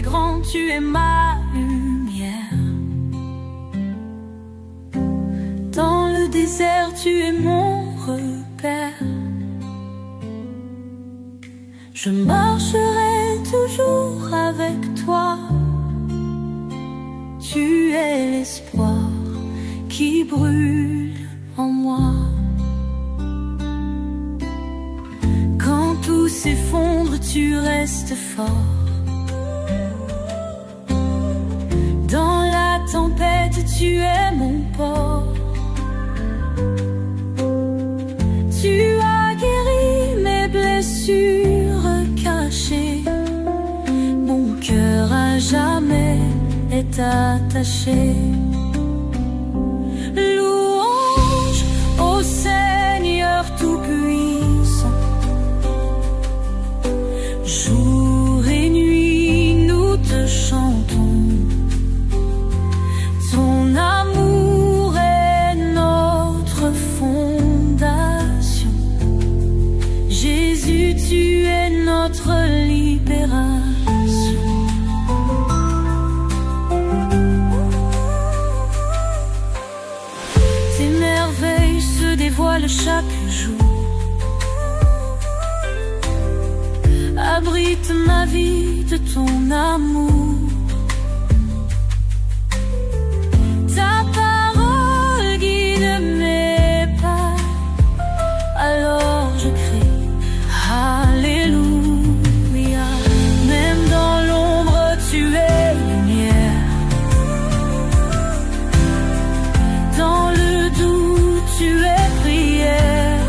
grand, tu es ma lumière. Dans le désert, tu es mon repère. Je marcherai toujours avec toi. Tu es l'espoir qui brûle en moi. Quand tout s'effondre, tu restes fort. Dans la tempête, tu es mon port. Tu as guéri mes blessures cachées. Mon cœur à jamais est attaché. Louange au Seigneur Tout-Puissant. Jour et nuit, nous te chantons. Ton amour est notre fondation. Jésus, tu es notre libération. Tes merveilles se dévoilent chaque jour. Abrite ma vie de ton amour. Ta parole guide mes pas. Alors je crie Alléluia. Même dans l'ombre, tu es lumière. Dans le doute, tu es prière.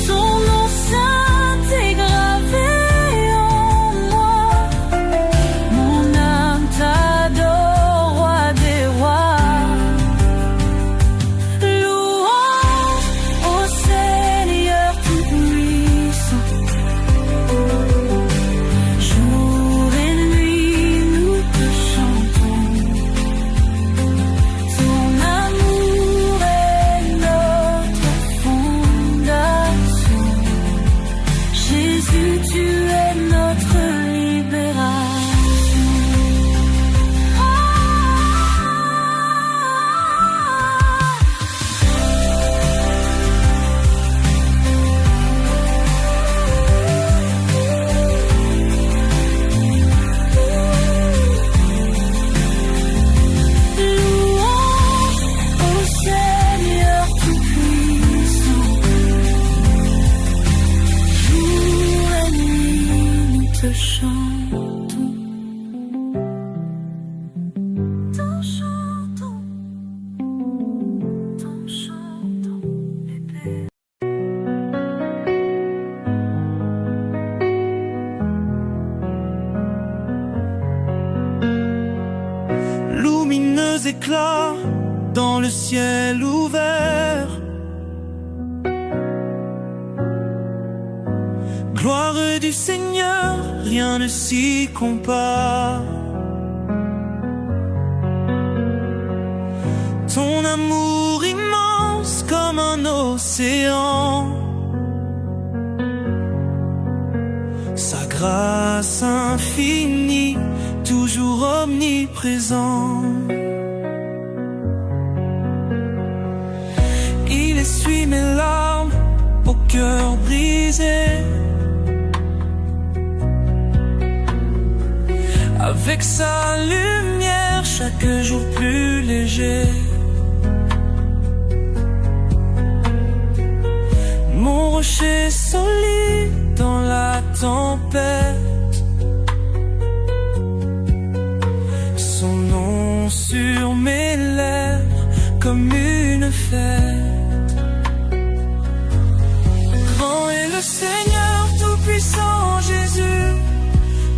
Ton nom saint est gravé en moi. Mon âme t'adore, roi des rois. Louange au Seigneur Tout-Puissant. Jour et nuit, nous te chantons. Ton amour est notre fondation. Jésus, tu es notre libération. Louange au Seigneur Tout-Puissant. Jour et nuit, nous te chantons. T'en chantons, bébé. Lumineux éclat dans le ciel ouvert. Gloire du Seigneur, rien ne s'y compare. Ton amour immense comme un océan. Sa grâce infinie, toujours omniprésent. Il essuie mes larmes au cœur brisé. Avec sa lumière, chaque jour plus léger. Mon rocher solide dans la tempête. Son nom sur mes lèvres comme une fête. Grand est le Seigneur Tout-Puissant, Jésus.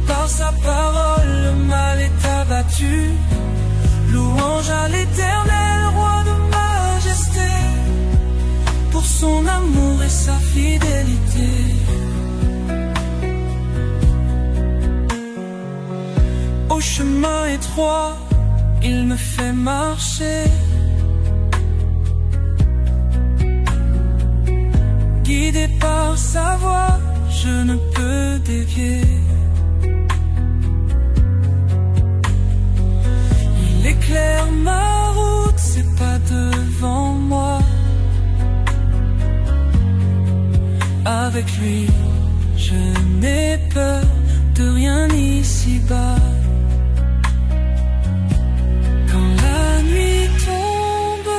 Par sa parole, le mal est abattu. Louange à l'Éternel, roi de majesté, pour son amour et sa fidélité. Au chemin étroit, il me fait marcher. Guidé par sa voix, je ne peux dévier. avec lui. Je n'ai peur de rien ici-bas. Quand la nuit tombe,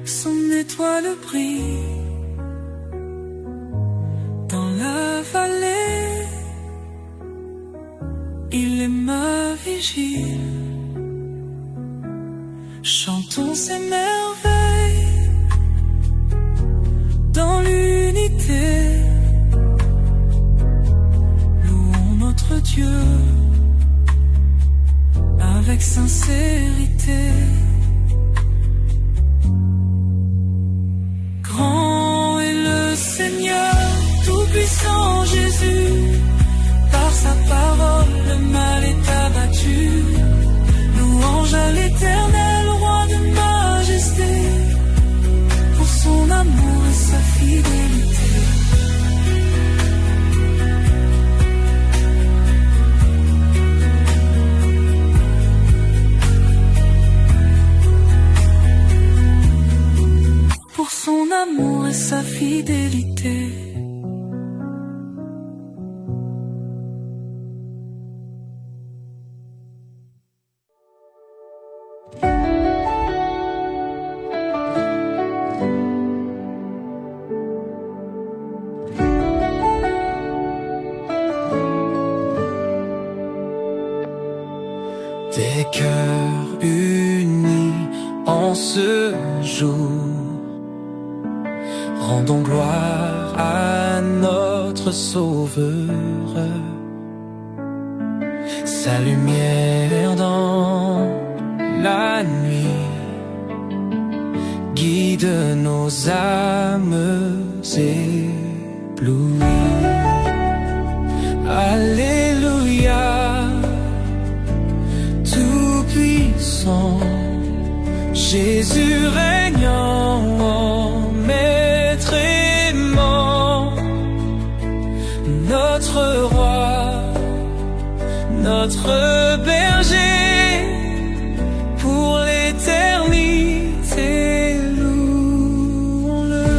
son étoile brille. Dans la vallée, il est ma vigile. Chantons ses merveilles dans l'unité. Louons notre Dieu avec sincérité. Grand est le Seigneur, tout-puissant Jésus. Par sa parole, le mal est abattu. Louange à l'Éternel, roi de majesté, pour son amour et sa fidélité. Pour son amour et sa fidélité. Des cœurs unis en ce jour, rendons gloire à notre Sauveur. Sa lumière dans la nuit guide nos âmes éblouies. Alléluia, tout-puissant, Jésus régnant, maître aimant, notre roi, notre berger, pour l'éternité, louons-le.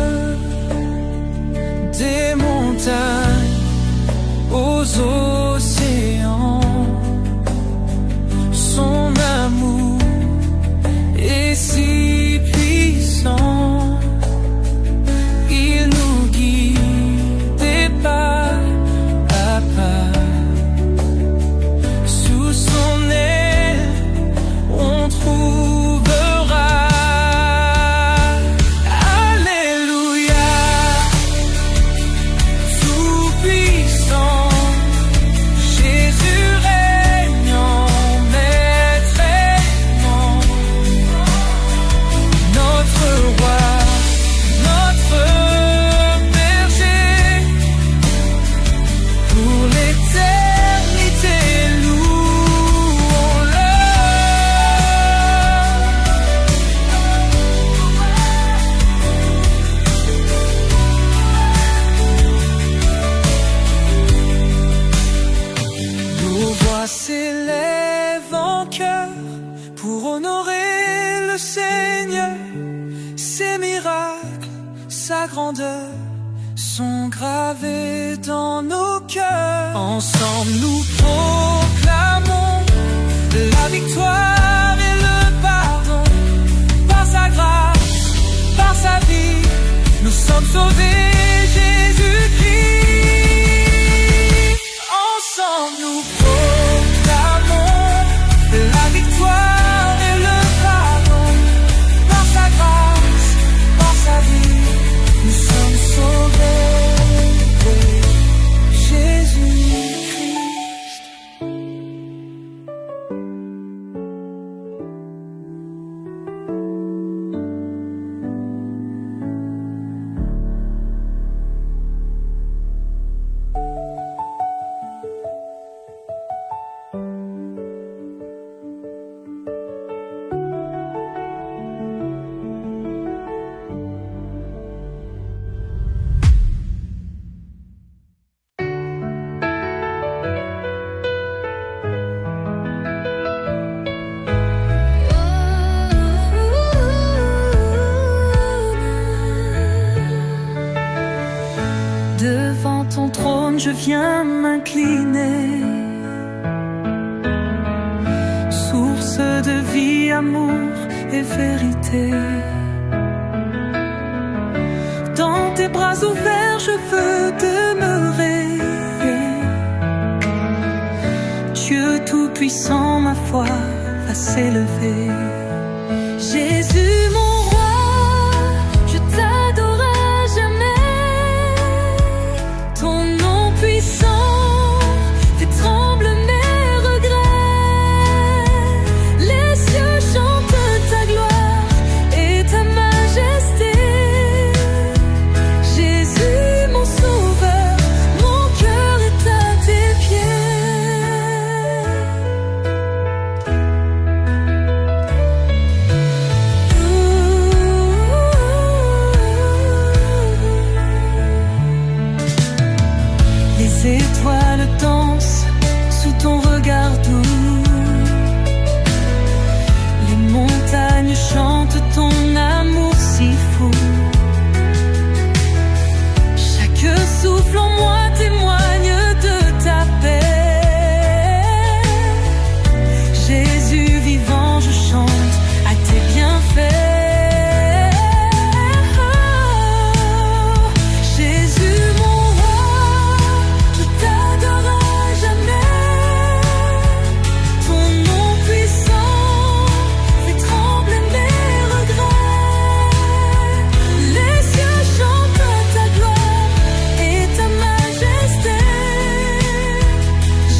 Des montagnes aux océans, son amour est si puissant, il nous guide des pas à pas. Sous son aile, on trouvera. Alléluia, tout-puissant, Jésus régnant, maître aimant, notre roi, notre berger, pour l'éternité, louons-le. Nos voix s'élèvent en chœur pour honorer le Seigneur. Ses miracles, sa grandeur sont gravés dans nos cœurs. Ensemble nous proclamons la victoire et le pardon. Par sa grâce, par sa vie, nous sommes sauvés, Jésus-Christ. Ensemble nous proclamons la victoire et le pardon. Par sa grâce, par sa vie, nous sommes sauvés, Jésus-Christ. je viens m'incliner. Source de vie, amour et vérité. Dans tes bras ouverts, je veux demeurer. Dieu tout-puissant, ma foi va s'élever. Jésus, mon roi, je t'adore à jamais. Ton nom puissant fait trembler mes regrets. Les cieux chantent ta gloire et ta majesté. Jésus, mon sauveur, mon cœur est à tes pieds. Les étoiles dansent sous ton regard doux. Les montagnes chantent ton amour si fou. Chaque souffle en moi témoigne de ta paix. Jésus vivant, je chante à tes bienfaits. Jésus, mon roi, je t'adore à jamais. Ton nom puissant fait trembler mes regrets. Les cieux chantent ta gloire et ta majesté.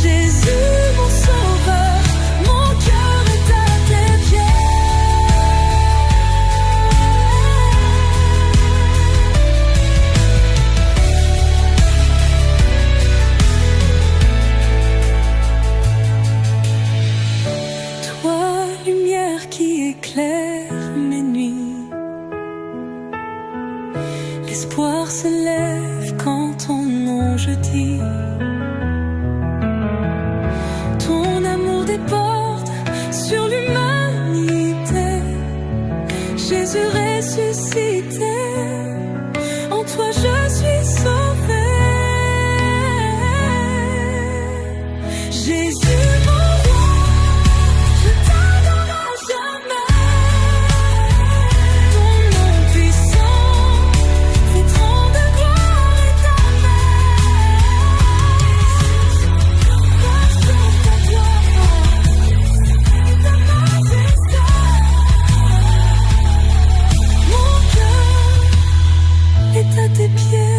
Jésus, mon sauveur, mon cœur est à tes pieds. Toi, lumière qui éclaire mes nuits, l'espoir se lève quand ton nom je dis. Ton amour déborde sur l'humanité. Jésus ressuscité, en toi je suis sauvé. Jésus, mon roi, je t'adore à jamais. Ton nom puissant fait trembler gloire et ta majesté. Ta gloire et ta majesté. Mon cœur est à tes pieds.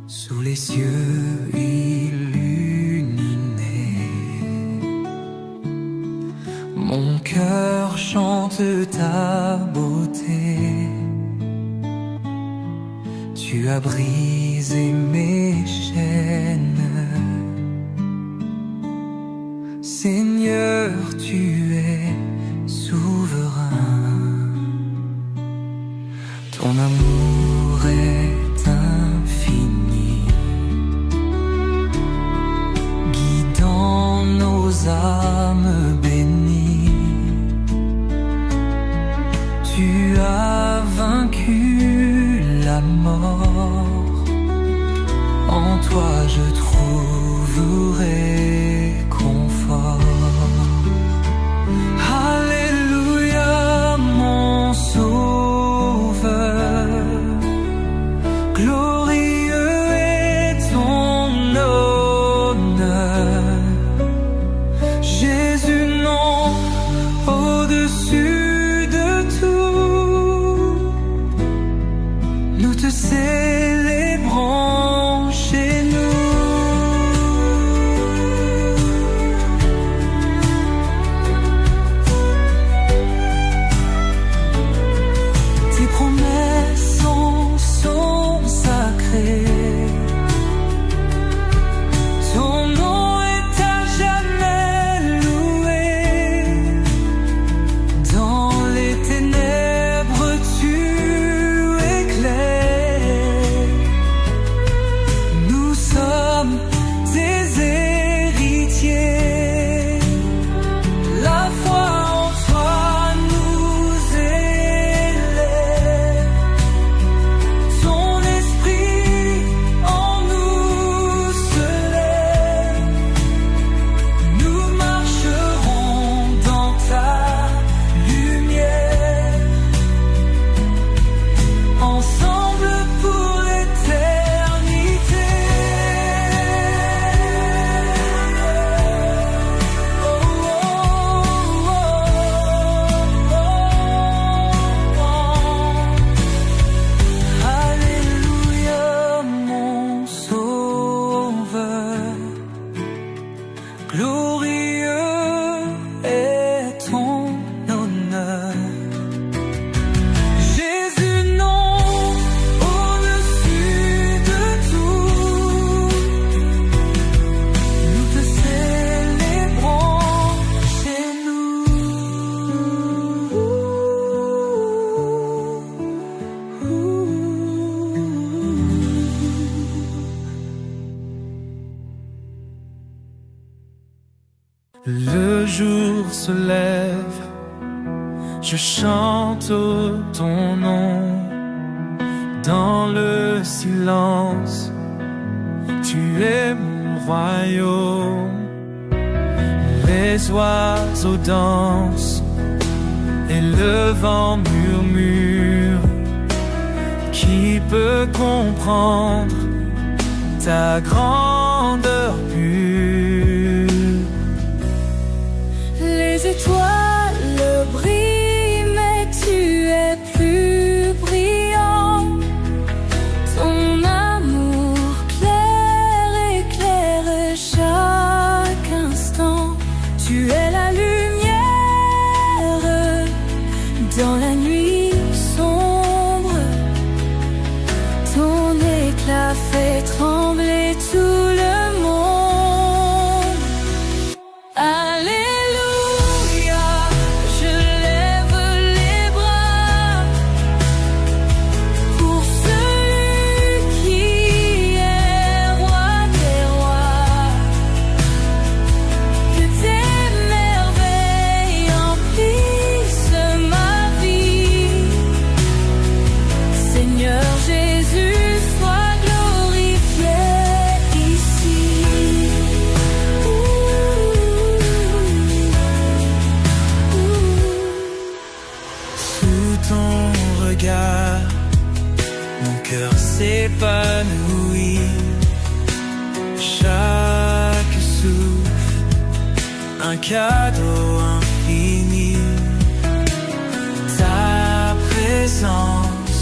Sous les cieux illuminés, mon cœur chante ta beauté. Tu as brisé mes chaînes. Seigneur, tu es souverain. Ton amour est infini, guidant nos âmes bénies. Tu as vaincu la mort. En toi je trouverai confort. Alléluia, mon sauveur. Glorieux est ton honneur. Jésus, non, au-dessus de tout, nous te célébrons chez nous. se lève, je chante ton nom. Dans le silence, tu es mon royaume. Les oiseaux dansent et le vent murmure. Qui peut comprendre ta grandeur pure? Les étoiles brillent, mais tu es plus brillant. Ton amour clair éclaire chaque instant. Tu es la lumière dans la nuit sombre. Ton éclat fait trembler tout le monde. Alléluia, je lève les bras pour celui qui est roi des rois. Que tes merveilles emplissent ma vie. Seigneur Jésus, sois glorifié ici. Sous ton regard, mon cœur s'épanouit. Chaque souffle, un cadeau infini. Ta présence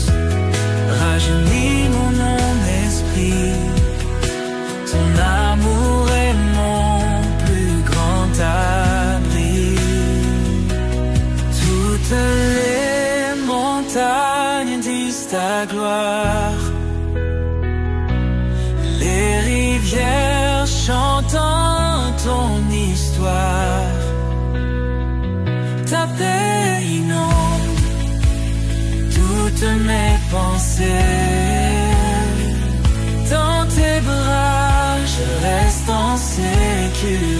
rajeunit mon esprit. Ton amour est mon plus grand abri. Toutes les montagnes disent ta gloire. Les rivières chantent ton histoire. Ta paix inonde toutes mes pensées. Dans tes bras, je reste en sécurité.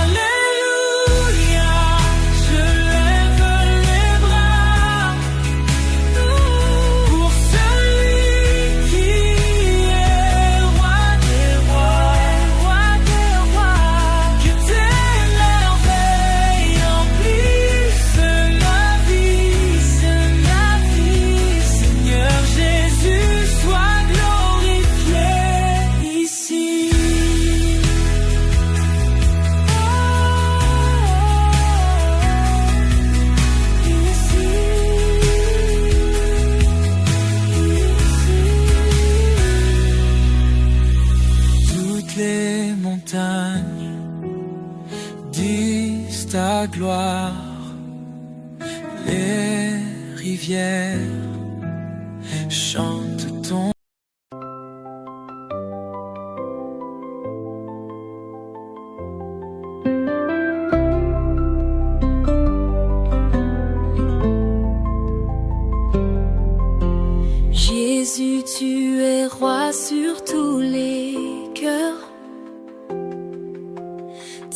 Alléluia, je lève les bras pour celui qui est roi des rois. Que tes merveilles emplissent ma vie. Seigneur Jésus, sois glorifié ici. Toutes les montagnes disent ta gloire. Les rivières chantent ton. Jésus, tu es roi sur tous les cœurs.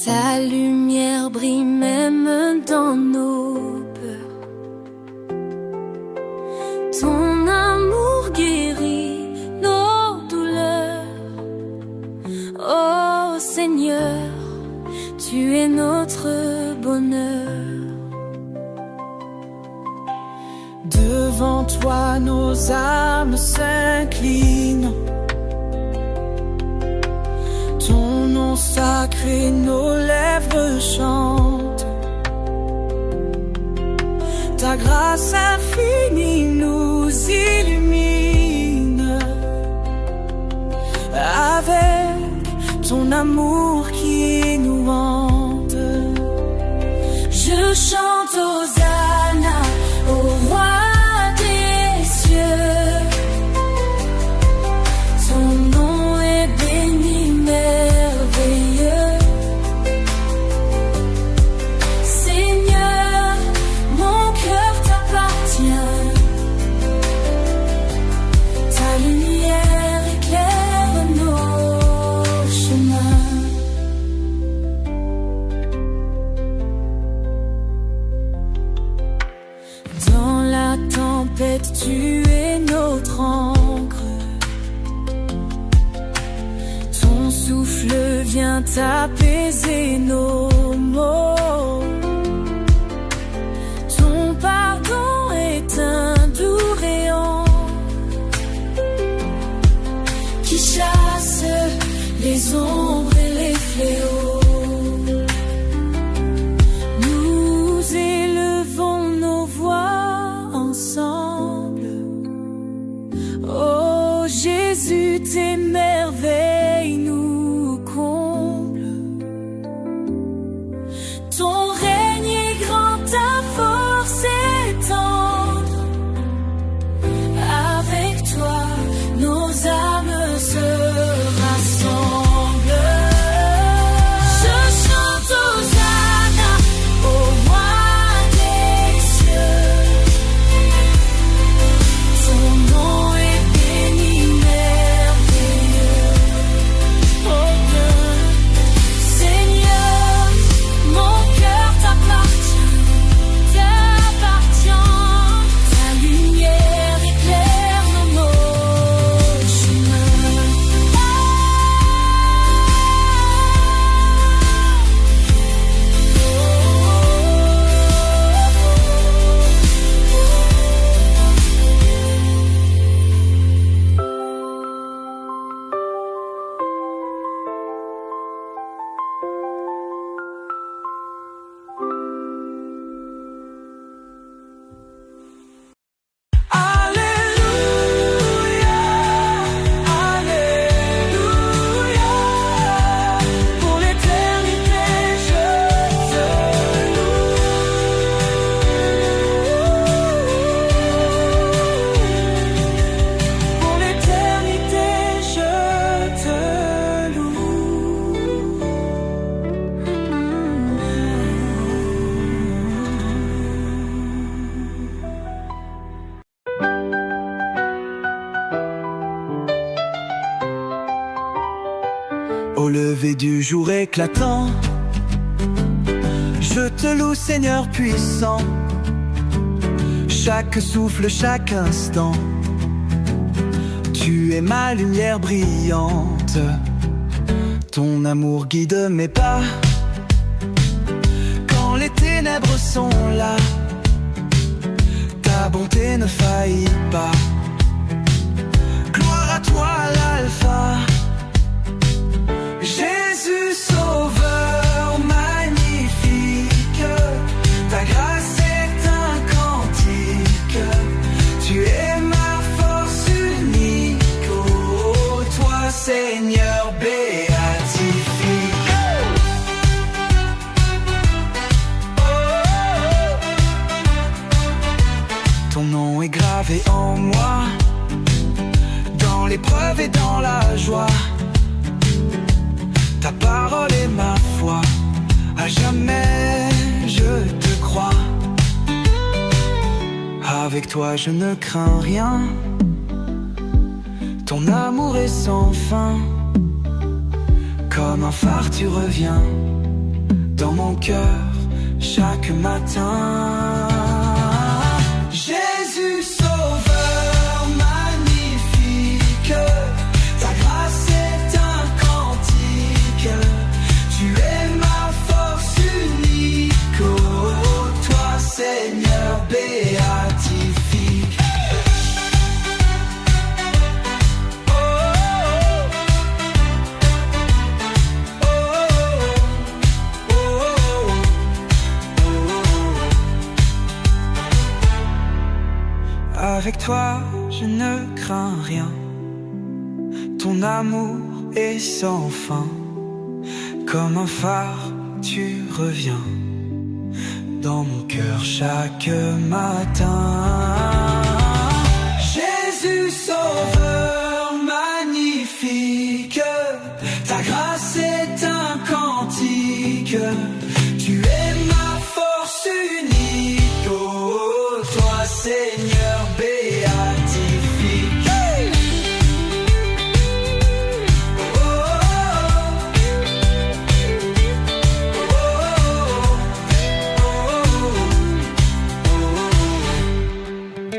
Ta lumière brille même dans nos peurs. Ton amour guérit nos douleurs. Oh Seigneur, tu es notre bonheur. Devant toi, nos âmes s'inclinent. Ton nom sacré, nos lèvres chantent. Ta grâce infinie nous illumine. Avec ton amour qui nous hante, je chante Hosanna au roi des cieux. Ton nom est béni, merveilleux. Seigneur, mon cœur t'appartient. Ta lumière éclaire nos chemins. tempête, tu es notre encre. Ton souffle vient apaiser nos maux. Ton pardon est un doux rayon qui chasse les ombres et les fléaux. Nous élevons nos voix ensemble. Oh Jésus, tes merveilles nous comblent. Ton règne est grand, ta force est tendre. Avec toi, nos âmes se rassemblent. Je chante Hosanna au roi des cieux. Son nom est béni, merveilleux. Oh Seigneur, mon cœur t'appartient. Ta lumière éclaire nos chemins. Alléluia, Alléluia. Pour l'éternité, je te loue. Pour l'éternité, je te loue. Au lever du jour éclatant, je te loue Seigneur puissant. Chaque souffle, chaque instant, tu es ma lumière brillante. Ton amour guide mes pas. Quand les ténèbres sont là, ta bonté ne faillit pas. Gloire à toi l'alpha, Jésus sauveur magnifique. Ta grâce est un cantique. Tu es ma force unique. Oh, toi Seigneur béatifique. Ton nom est gravé en moi, dans l'épreuve et dans la joie. Ta parole est ma foi, à jamais je te crois. Avec toi je ne crains rien, ton amour est sans fin. Comme un phare tu reviens dans mon cœur chaque matin. Jésus sauveur magnifique, ta grâce est un cantique. Tu es ma force unique. Oh, toi Seigneur béatifique. Oh, oh, oh, oh, oh. Avec toi je ne crains rien, ton amour est sans fin. Comme un phare tu reviens dans mon cœur chaque matin. Jésus sauveur magnifique, ta grâce est un cantique. Tu es ma force unique. Oh, toi Seigneur béatifique. Oh, oh, oh, oh, oh.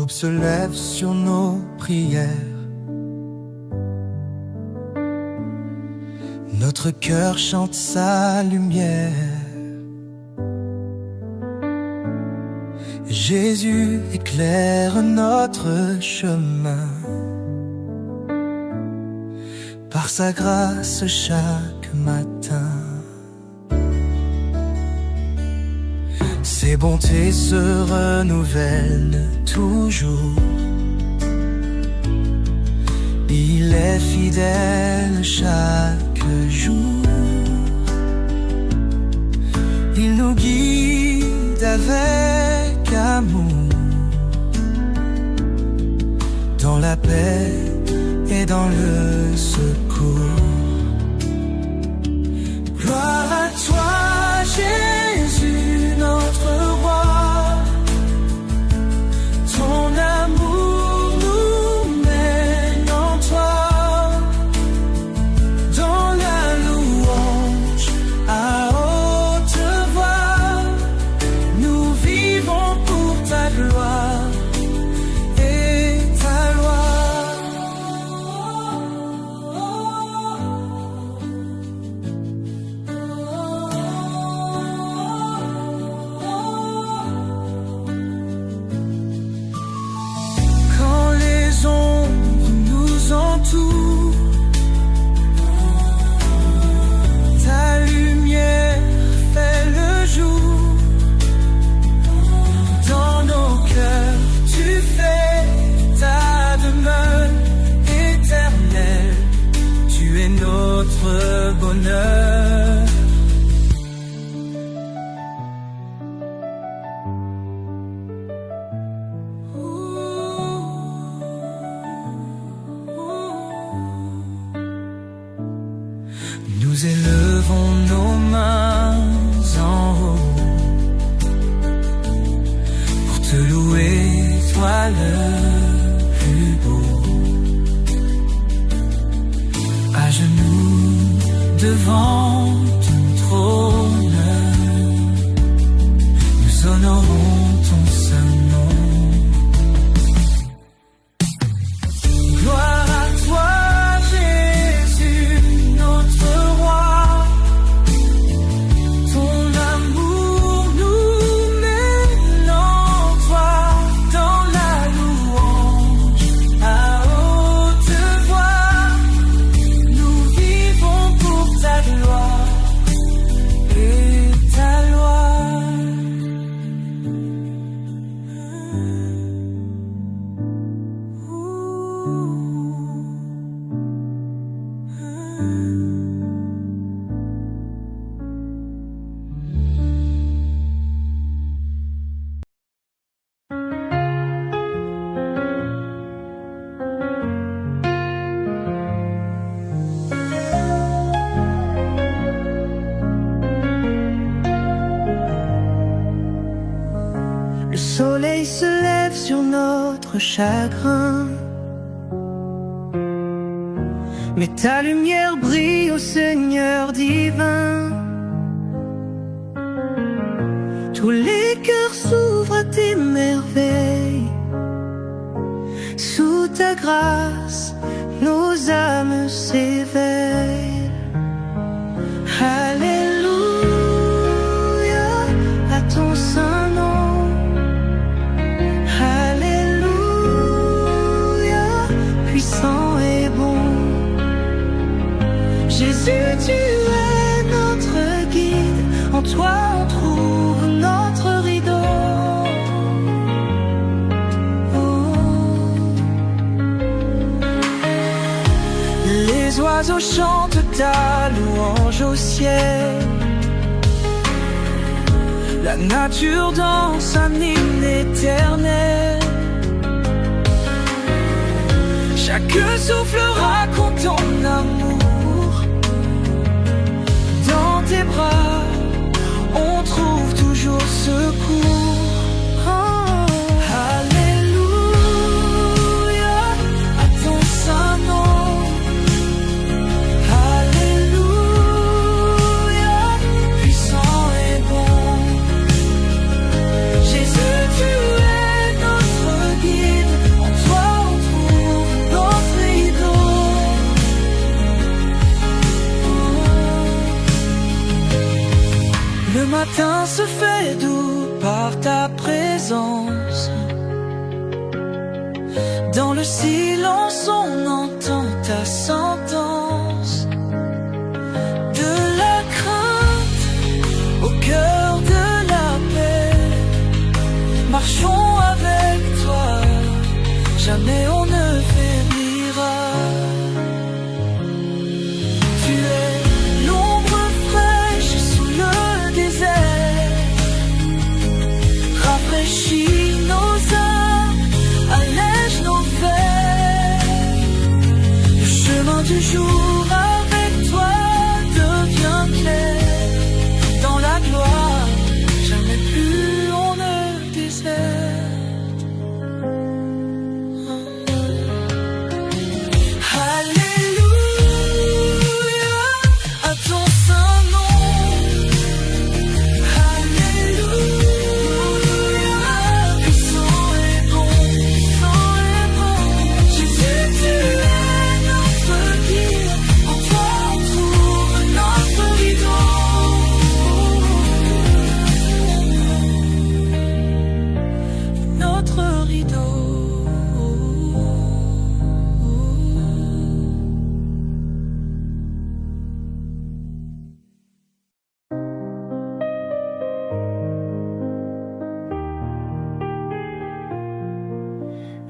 L'aube se lève sur nos prières. Notre cœur chante sa lumière. Jésus éclaire notre chemin. Par sa grâce chaque matin. Ses bontés se renouvellent toujours. Il est fidèle chaque jour. Il nous guide avec amour, dans la paix et dans le secours. Gloire à toi, Jésus, notre roi. Ton amour nous mène en toi, dans la louange à haute voix. Nous vivons pour ta gloire et ta loi. Ta lumière fait le jour. Dans nos cœurs, tu fais ta demeure éternelle. Tu es notre bonheur. Nous élevons nos mains en haut pour te louer, toi le plus beau. À genoux devant ton trône, nous honorons ton saint nom. Gloire à toi, Le soleil se lève sur notre chagrin, mais ta lumière brille, ô Seigneur divin. Tous les cœurs s'ouvrent à tes merveilles. Sous ta grâce, nos âmes s'éveillent. Alléluia à ton saint nom. Alléluia, puissant et bon. Jésus, tu es notre guide. En toi on trouve notre rideau. Les oiseaux chantent ta louange au ciel. La nature danse un hymne éternel. Chaque souffle raconte ton amour. Dans tes bras, on trouve toujours secours. Yeah. Dans le silence on entend ta sentence. De la crainte au cœur de la paix, marchons avec toi, jamais on ne faiblira. Tu es l'ombre fraîche sous le désert, rafraîchis nos âmes, allège nos veilles. Le chemin du jour avec toi devient clair. Dans la gloire, jamais plus on ne déserte. Alléluia à ton saint nom. Alléluia, puissant et bon, puissant et bon. Jésus, tu es notre guide, en toi on trouve notre rideau. Notre rideau.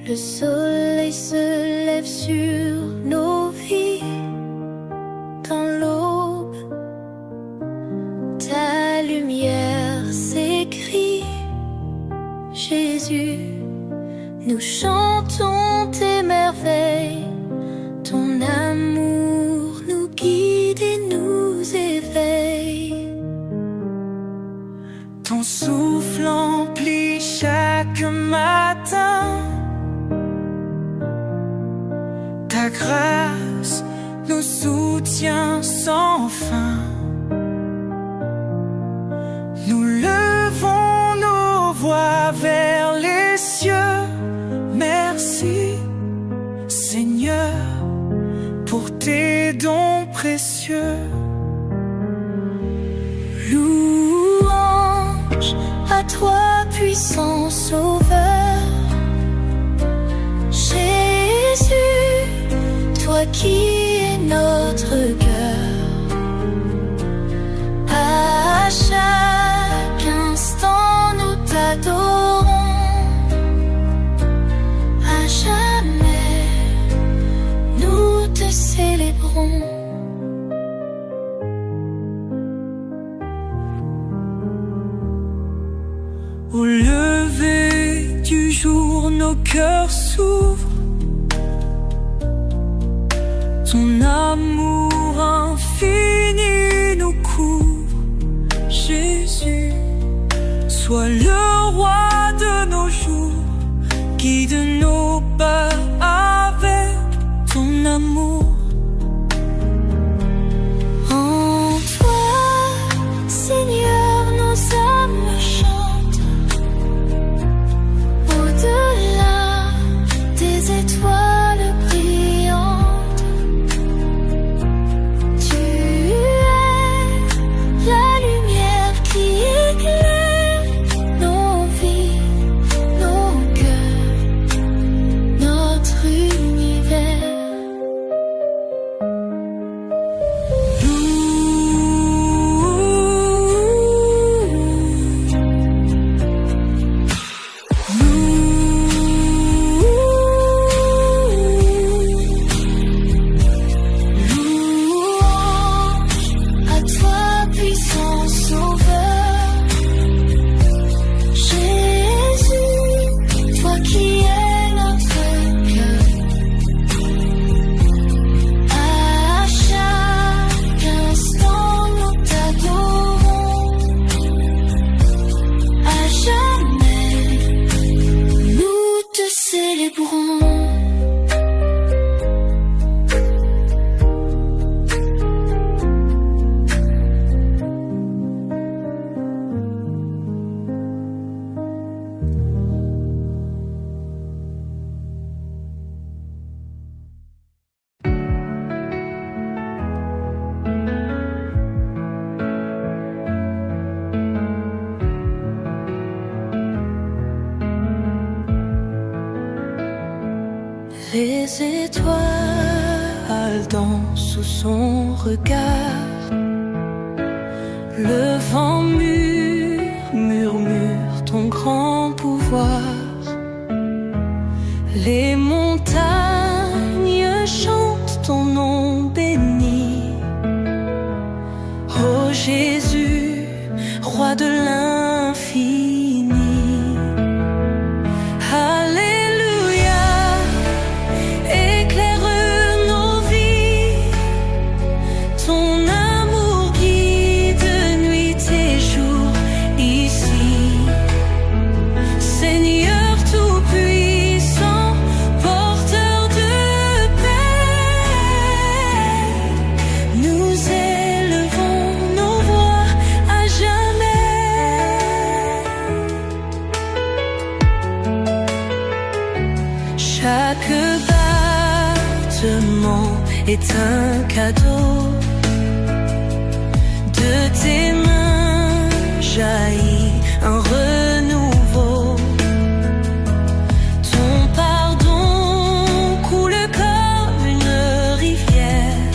Le soleil se lève sur nos vies dans l'aube. Ta lumière s'écrie, Jésus. Nous chantons tes merveilles. Ton amour nous guide et nous éveille. Ton souffle emplit chaque matin. Ta grâce nous soutient sans fin. Nous levons nos voix vers les cieux. Merci, Seigneur, pour tes dons précieux. Louange à toi, puissant Sauveur. Jésus, toi qui es notre cœur. À chaque instant nous t'adorons. À jamais nous te célébrons. Au lever du jour, nos cœurs s'ouvrent. Ton amour infini nous couvre. Jésus, sois le roi de nos jours. Guide nos pas avec ton amour. En toi, Seigneur, nos âmes chantent. Au-delà des étoiles brillantes, tu es la lumière qui éclaire nos vies, nos cœurs, notre univers. Les étoiles dansent sous son regard. Le vent murmure ton grand pouvoir. Les montagnes chantent ton nom béni. Ô Jésus, roi de l'infini. Alléluia, éclaire nos vies. Ton amour guide nuit et jour ici. Seigneur tout-puissant, porteur de paix, nous élevons nos voix à jamais. Chaque battement est un cadeau. De tes mains jaillit un renouveau. Ton pardon coule comme une rivière,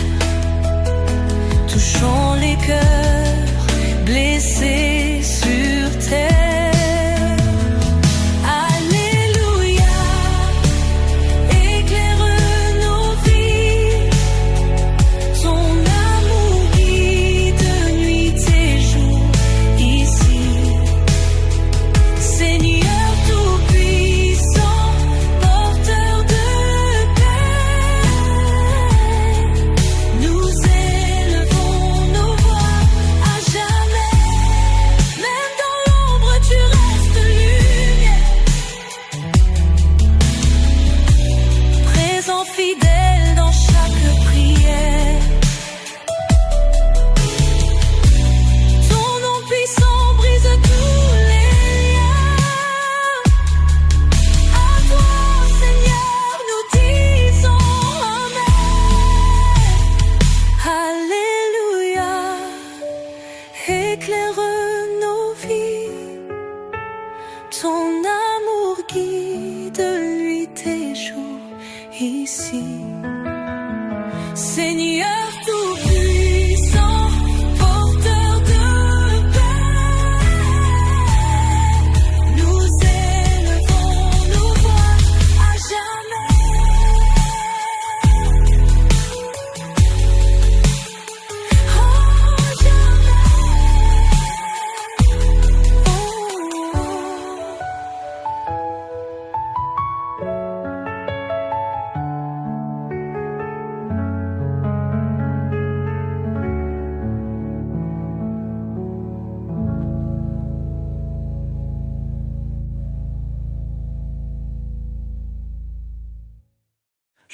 touchant les cœurs blessés sur terre. Alléluia, éclaire nos vies. Ton amour guide nuit et jour ici. Seigneur tout-puissant, porteur de paix, nous élevons nos voix à jamais. Même dans l'ombre tu restes lumière, présent fidèle dans chaque prière. Ton nom puissant brise tous les liens. À toi, Seigneur, nous disons Amen. Alléluia, éclaire nos vies. Ton amour guide nuit et jour ici. Seigneur tout-puissant, porteur de paix, nous élevons nos voix à jamais. Oh, jamais. Oh.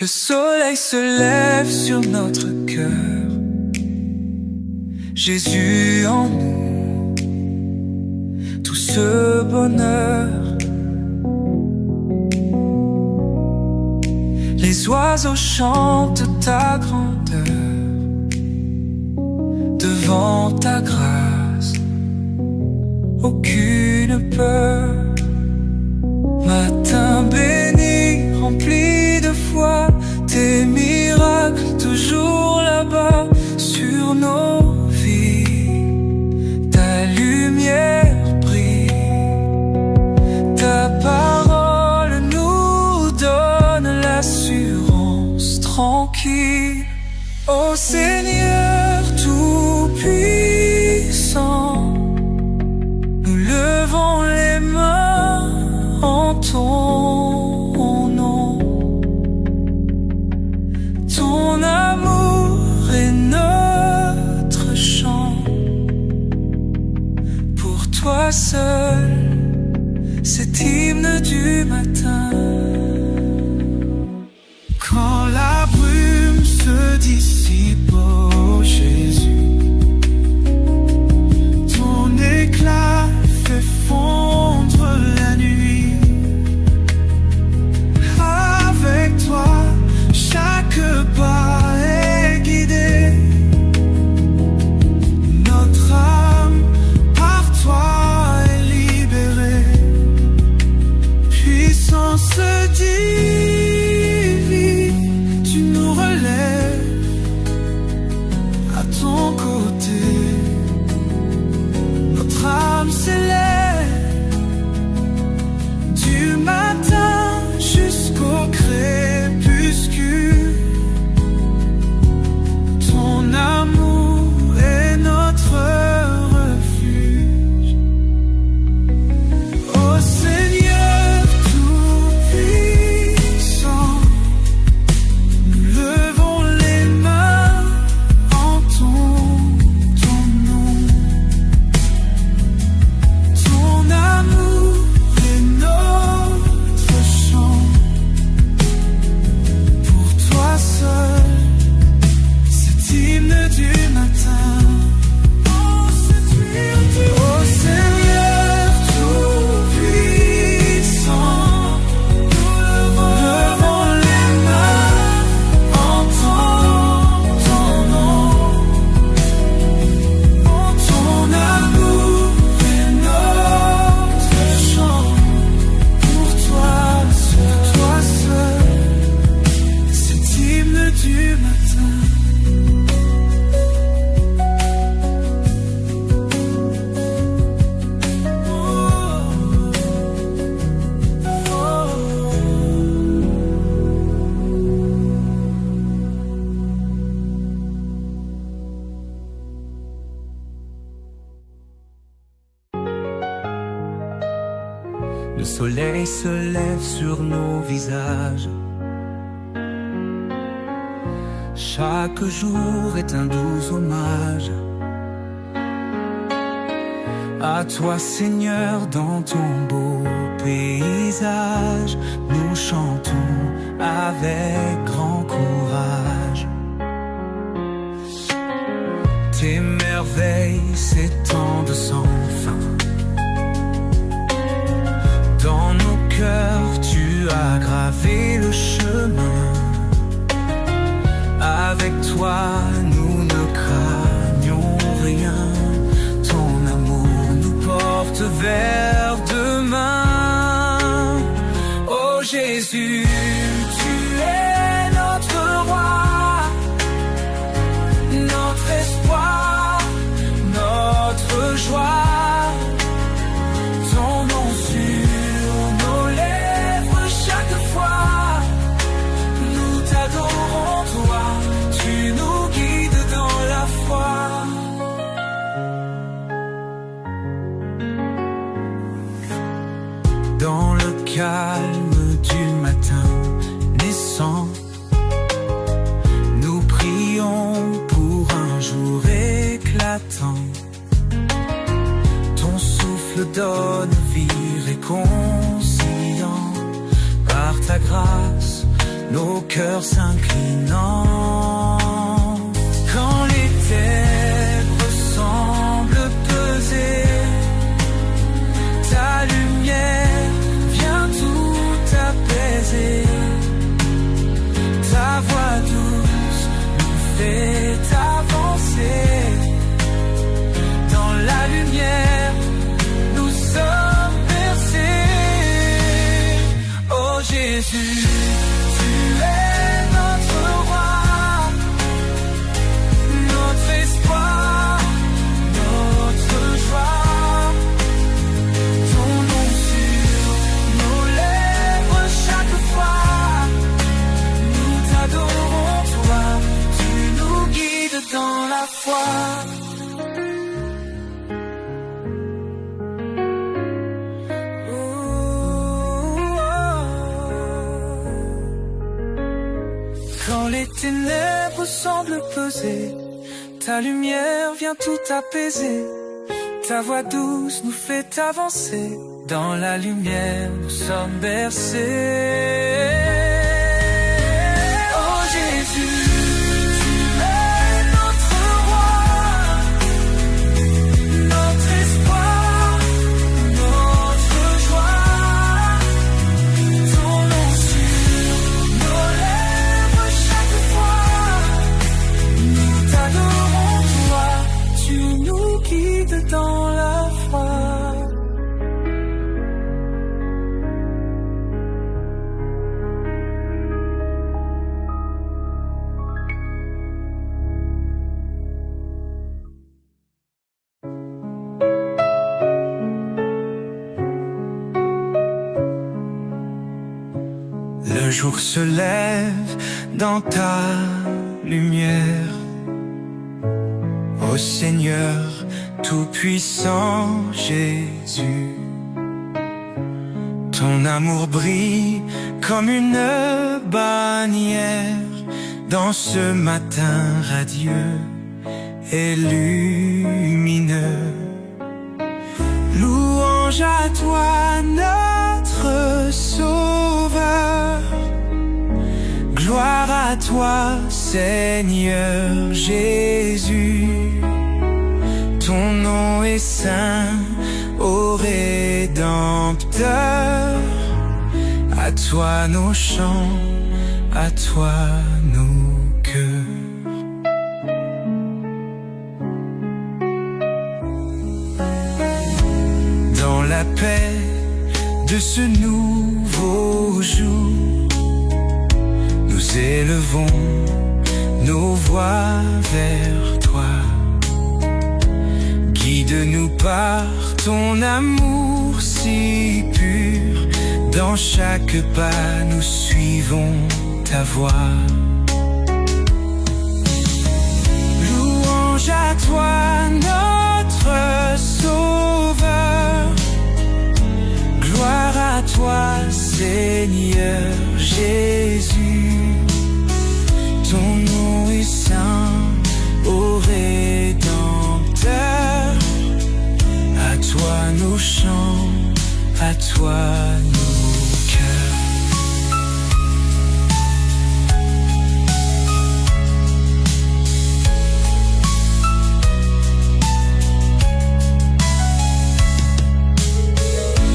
Le soleil se lève sur notre cœur. Jésus en nous, tout ce bonheur. Les oiseaux chantent ta grandeur. Devant ta grâce, aucune peur. Matin béni, rempli de foi, tes miracles toujours là-bas sur nos vies. Ta lumière brille, ta parole nous donne l'assurance tranquille. Ô Seigneur tout-puissant, nous levons les mains en ton nom. Ton amour est notre chant. Pour toi seul, cet hymne du matin. Quand la brume se dissipe, oh Jésus, ton éclat fait fondre la nuit. Avec toi, chaque pas est guidé. Notre âme par toi est libérée. Puissance soleil se lève sur nos visages. Chaque jour est un doux hommage à toi, Seigneur, dans ton beau paysage. Nous chantons avec grand courage. Tes merveilles s'étendent sans fin. Dans nos cœurs, tu as gravé le chemin. Avec toi, nous ne craignons rien. Ton amour nous porte vers demain. Oh Jésus, tu es notre roi, notre espoir, notre joie. Ton nom sur nos lèvres chaque fois. Nous t'adorons, toi, tu nous guides dans la foi. Dans le calme du matin naissant, nous prions pour un jour éclatant. Ton souffle donne vie réconciliant. Par ta grâce, nos cœurs s'inclinant. Quand les ténèbres semblent peser, ta lumière vient tout apaiser. Ta voix douce nous fait avancer. Dans la lumière, nous sommes bercés. Oh Jésus, tu es notre roi, notre espoir, notre joie. Ton nom sur nos lèvres chaque fois. Nous t'adorons, toi, tu nous guides dans la foi. Quand les ténèbres semblent peser, ta lumière vient tout apaiser. Ta voix douce nous fait avancer. Dans la lumière, nous sommes bercés. Oh Jésus, tu es notre roi, notre espoir, notre joie. Ton nom sur nos lèvres chaque fois. Nous t'adorons, toi, tu nous guides dans la foi. Le jour se lève dans ta lumière. Ô Seigneur tout-puissant Jésus, ton amour brille comme une bannière dans ce matin radieux et lumineux. Louange à toi notre Sauveur, gloire à toi Seigneur Jésus. Ton nom est saint, ô Rédempteur. À toi nos chants, à toi nos cœurs. Dans la paix de ce nouveau jour, nous élevons nos voix vers toi. Guide-nous par ton amour si pur. Dans chaque pas, nous suivons ta voix. Louange à toi, notre Sauveur. Gloire à toi, Seigneur Jésus. Ton nom est saint, ô Rédempteur. À toi nos chants, à toi nos cœurs.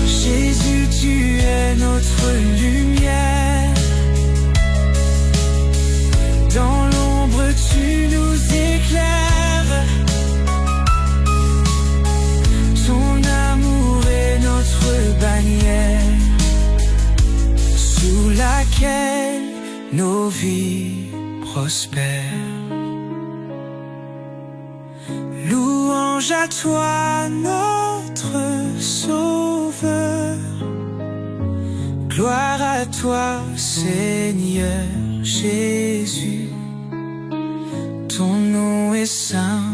Jésus, tu es notre lumière. Dans l'ombre, tu nous éclaires. Ton amour est notre bannière, sous laquelle nos vies prospèrent. Louange à toi, notre Sauveur. Gloire à toi, Seigneur Jésus. Ton nom est saint,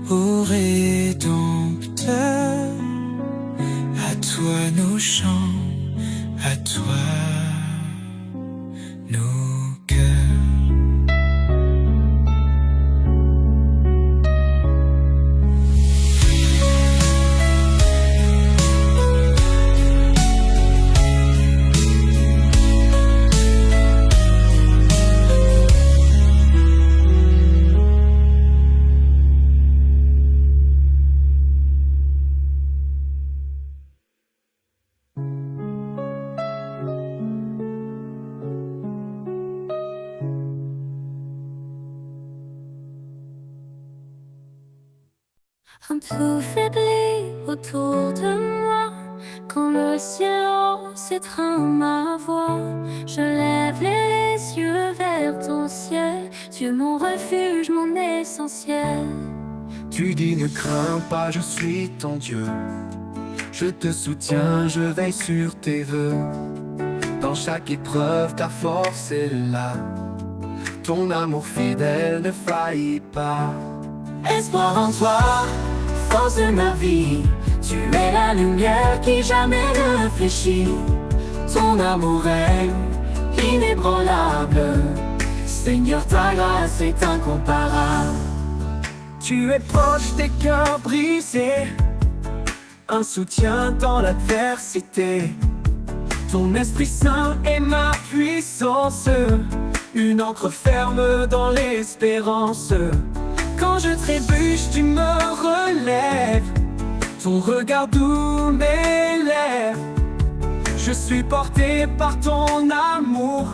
ô Rédempteur. À toi nos chants, à toi nos cœurs. Un peu faibli autour de moi, quand le silence étreint ma voix, je lève les yeux vers ton ciel, Dieu mon refuge, mon essentiel. Tu dis ne crains pas, je suis ton Dieu. Je te soutiens, je veille sur tes vœux. Dans chaque épreuve, ta force est là. Ton amour fidèle ne faillit pas. Espoir en toi, force de ma vie, tu es la lumière qui jamais ne fléchit. Ton amour est inébranlable, Seigneur, ta grâce est incomparable. Tu es proche des cœurs brisés, un soutien dans l'adversité. Ton Esprit Saint est ma puissance, une ancre ferme dans l'espérance. Quand je trébuche, tu me relèves, ton regard doux m'élève. Je suis porté par ton amour,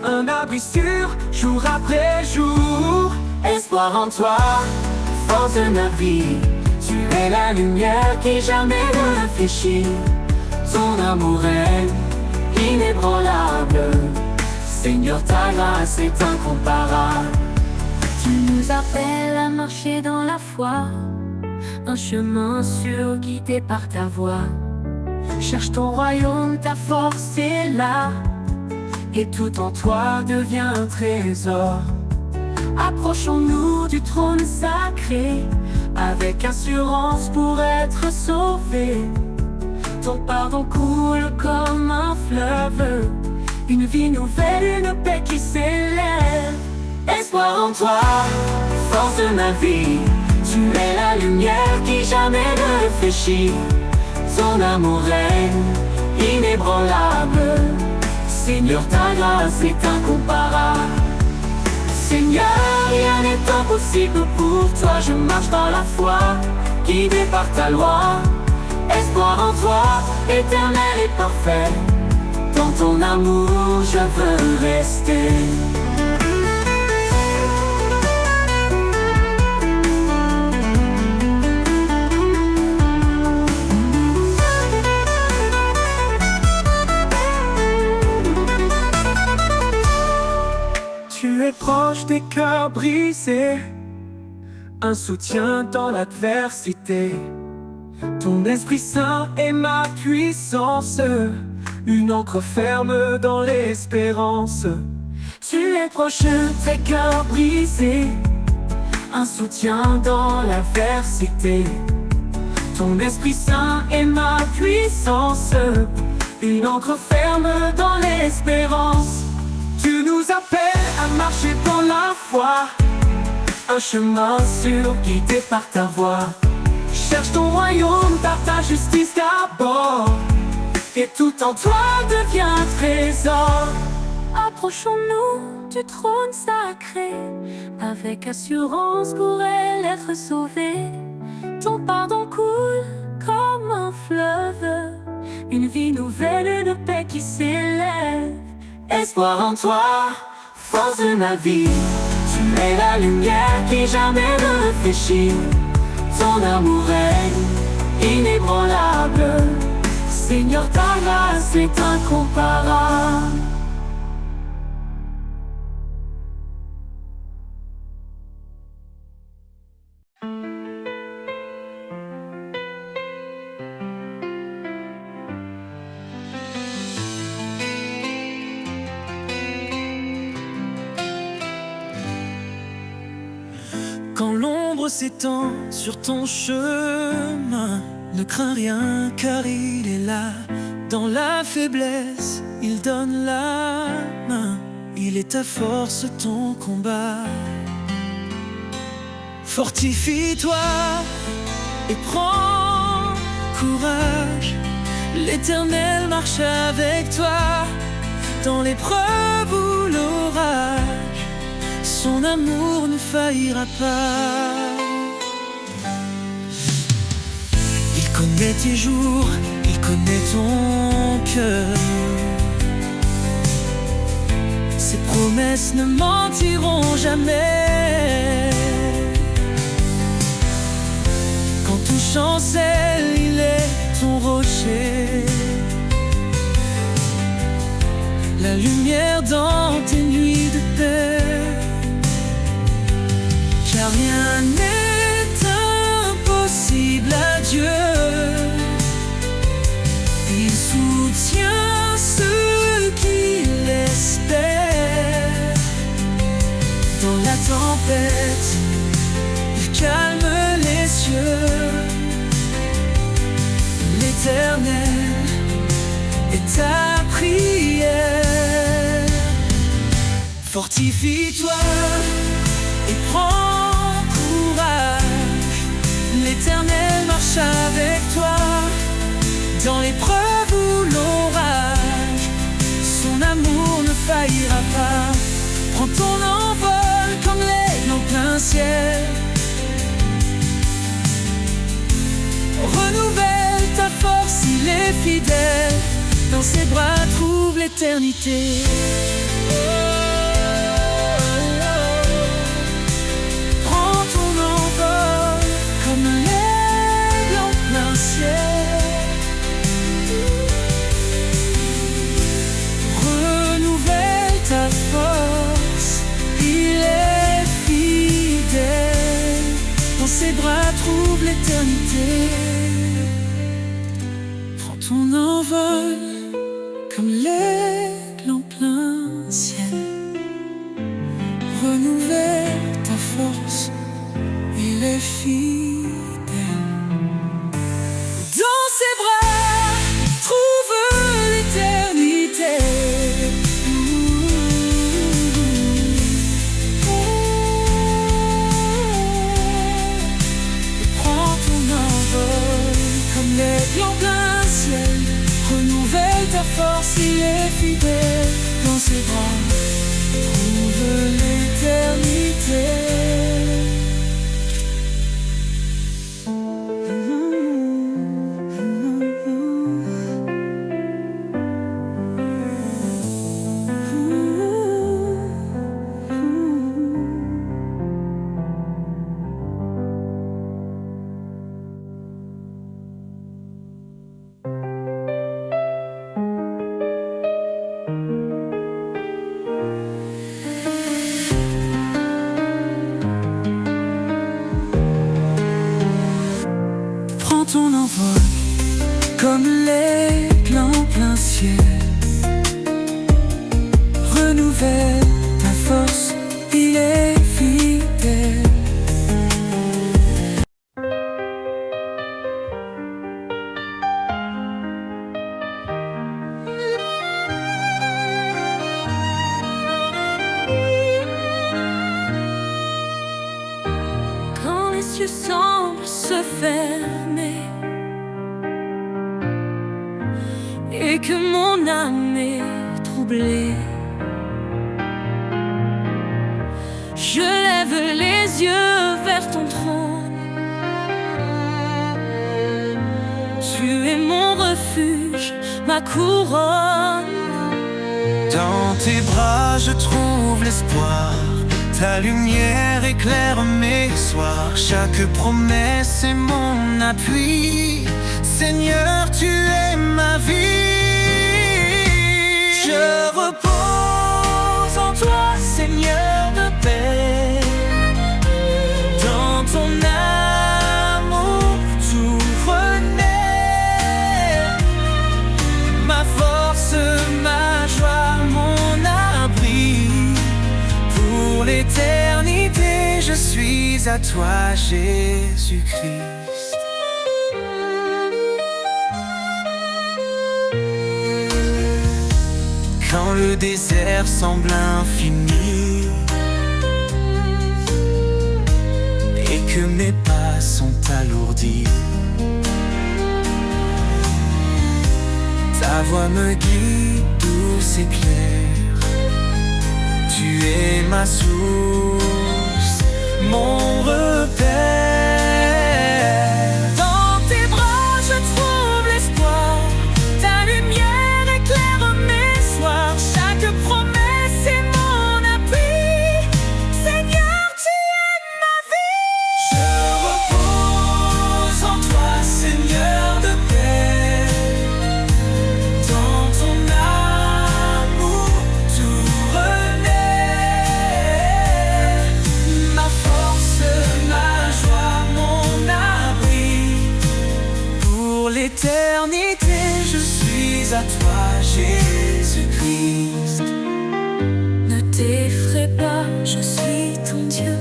un abri sûr, jour après jour. Espoir en toi, force de ma vie, tu es la lumière qui jamais ne fléchit. Ton amour est inébranlable, Seigneur, ta grâce est incomparable. Tu nous appelles à marcher dans la foi, un chemin sûr guidé par ta voix. Cherche ton royaume, ta force est là, et tout en toi devient un trésor. Approchons-nous du trône sacré, avec assurance pour être sauvés. Ton pardon coule comme un fleuve, une vie nouvelle, une paix qui s'élève. Espoir en toi, force de ma vie, tu es la lumière qui jamais ne fléchit. Ton amour est inébranlable, Seigneur, ta grâce est incomparable. Seigneur, rien n'est impossible pour toi, je marche dans la foi, guidé par ta loi. Espoir en toi, éternel et parfait, dans ton amour je veux rester. Tu es proche des cœurs brisés, un soutien dans l'adversité. Ton Esprit Saint est ma puissance, une ancre ferme dans l'espérance. Tu es proche des cœurs brisés, un soutien dans l'adversité. Ton Esprit Saint est ma puissance, une encre ferme dans l'espérance. Tu nous appelles à marcher dans la foi, un chemin sûr guidé par ta voix. Cherche ton royaume, par ta justice d'abord, et tout en toi devient trésor. Approchons-nous du trône sacré, avec assurance pour elle être sauvée. Ton pardon coule comme un fleuve, une vie nouvelle de paix qui s'élève. Espoir en toi, force de ma vie, tu es la lumière qui jamais ne fléchit. Ton amour est inébranlable, Seigneur, ta grâce est incomparable. Quand l'ombre s'étend sur ton chemin, ne crains rien car il est là. Dans la faiblesse, il donne la main. Il est ta force, ton combat. Fortifie-toi et prends courage. L'Éternel marche avec toi dans l'épreuve ou l'orage. Son amour ne faillira pas. Il connaît tes jours, il connaît ton cœur. Ses promesses ne mentiront jamais. Quand tout chancelle, il est ton rocher. La lumière dans tes nuits de paix. Car rien n'est impossible à Dieu. Il soutient ceux qui l'espèrent. Dans la tempête, il calme les cieux. L'Éternel est ta prière. Fortifie-toi et prends courage. L'Éternel marche avec toi dans l'épreuve ou l'orage. Son amour ne faillira pas. Prends ton envol comme l'aigle en plein ciel. Renouvelle ta force, il est fidèle. Dans ses bras trouve l'éternité. Renouvelle ta force, il est fidèle. Dans ses bras trouve l'éternité. Prends ton envol comme l'aigle en plein ciel. Renouvelle ta force, il est fidèle. Dans ses bras trouve l'éternité. Prends ton envol comme l'aigle en plein ciel. Renouvelle ta force, il est fidèle. Dans ses bras trouve l'éternité. Prends ton envol comme l'aigle en plein ciel. Renouvelle ta force, il est fidèle. yeux semblent se fermer et que mon âme est troublée, je lève les yeux vers ton trône. Tu es mon refuge, ma couronne. Dans tes bras je trouve l'espoir, ta lumière éclaire mes soirs. Chaque promesse est mon appui, Seigneur, tu es ma vie. Je repose en toi, Seigneur de paix. Dans ton amour tout renaît, ma force, ma joie, mon abri. Pour l'éternité, je suis à toi, Jésus-Christ. Quand le désert semble infini et que mes pas sont alourdis, ta voix me guide douce et claire. Tu es ma source, mon repère. Dans tes bras je trouve l'espoir, ta lumière éclaire mes soirs. Chaque promesse est mon appui, Seigneur, tu es ma vie. Je repose en toi, Seigneur de paix. Dans ton amour tout renaît, ma force, ma joie, mon abri. Pour l'éternité, je suis à toi, Jésus-Christ. Ne t'effraie pas, je suis ton Dieu.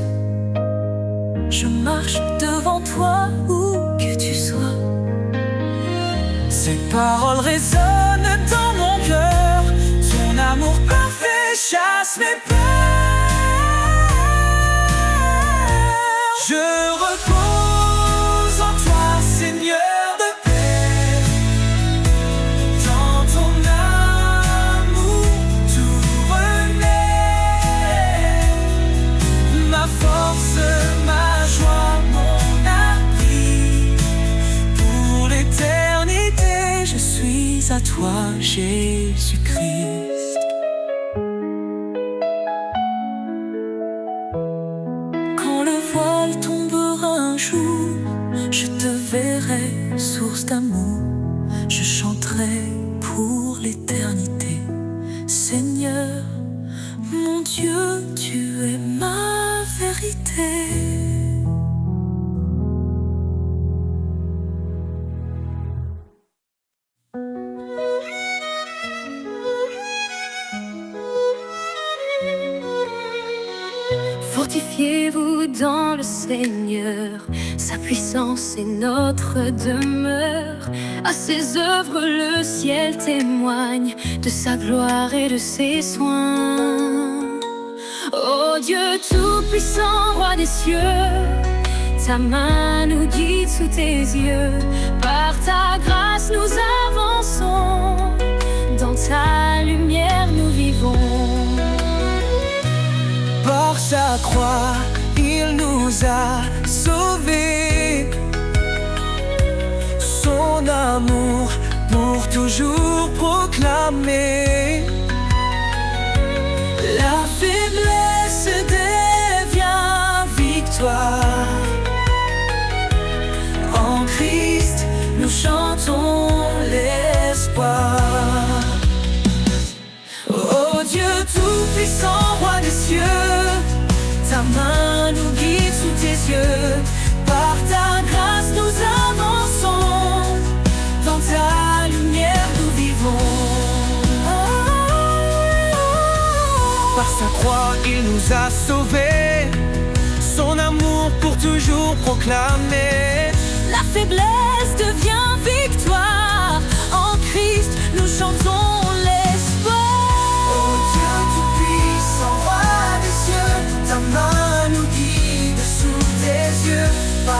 Je marche devant toi où que tu sois. Ces paroles résonnent dans mon cœur, ton amour parfait chasse mes peurs. Je repose en toi, Seigneur de paix. Dans ton amour tout renaît, ma force, ma joie, mon abri. Pour l'éternité, je suis à toi, Jésus-Christ. Quand le voile tombera un jour, je te verrai, source d'amour. Je chanterai pour l'éternité. Seigneur, mon Dieu, tu es ma vérité. Fortifiez-vous dans le Seigneur, sa puissance est notre demeure. À ses œuvres le ciel témoigne de sa gloire et de ses soins. Ô Dieu tout-puissant, roi des cieux, ta main nous guide sous tes yeux. Par ta grâce nous avançons, dans ta lumière nous vivons. Par sa croix, il nous a sauvés. Son amour pour toujours proclamer. La faiblesse devient victoire. En Christ, nous chantons l'espoir. Ô Dieu tout-puissant, roi des cieux, ta main nous guide sous tes yeux. Par ta grâce nous avançons, dans ta lumière nous vivons. Par sa croix il nous a sauvés, son amour pour toujours proclamer. La faiblesse devient victoire, en Christ nous chantons l'espoir. Ô Dieu tout-puissant, roi des cieux, ta main nous guide sous tes yeux. Par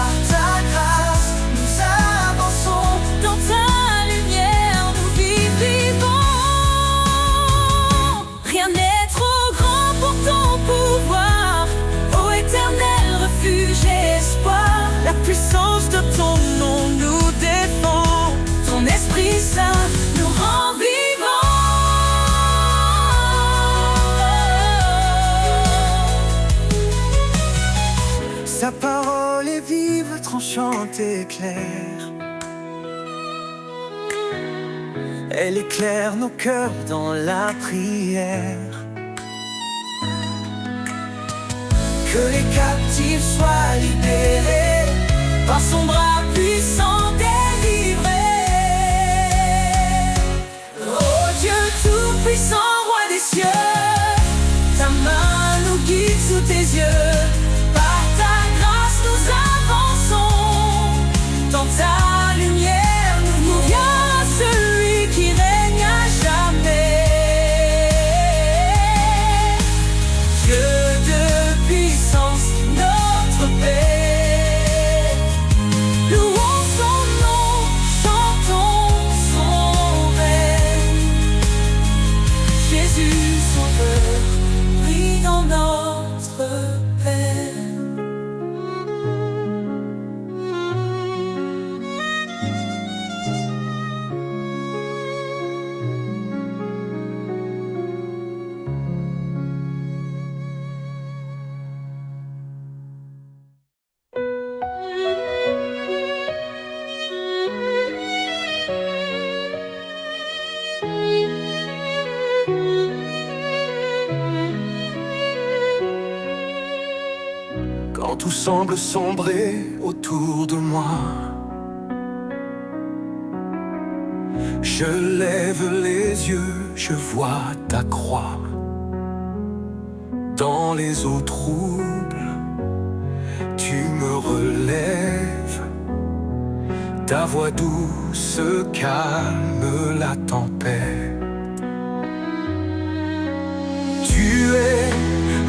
puissance de ton nom nous défend. Ton Esprit Saint nous rend vivants. Sa parole est vive, tranchante et claire. Elle éclaire nos cœurs dans la prière. Que les captifs soient libérés, par son bras puissant délivrés. Oh Dieu tout-puissant, roi des cieux, ta main nous guide sous tes yeux. Par ta grâce nous avançons, dans ta lumière nous vient celui qui règne à jamais. Dieu de puissance, notre paix. Louons son nom, chantons son règne. Jésus sauveur, brille dans notre peine. Quand tout semble sombrer autour de moi, je lève les yeux, je vois ta croix. Dans les eaux troubles, tu me relèves. Ta voix douce calme la tempête. Tu es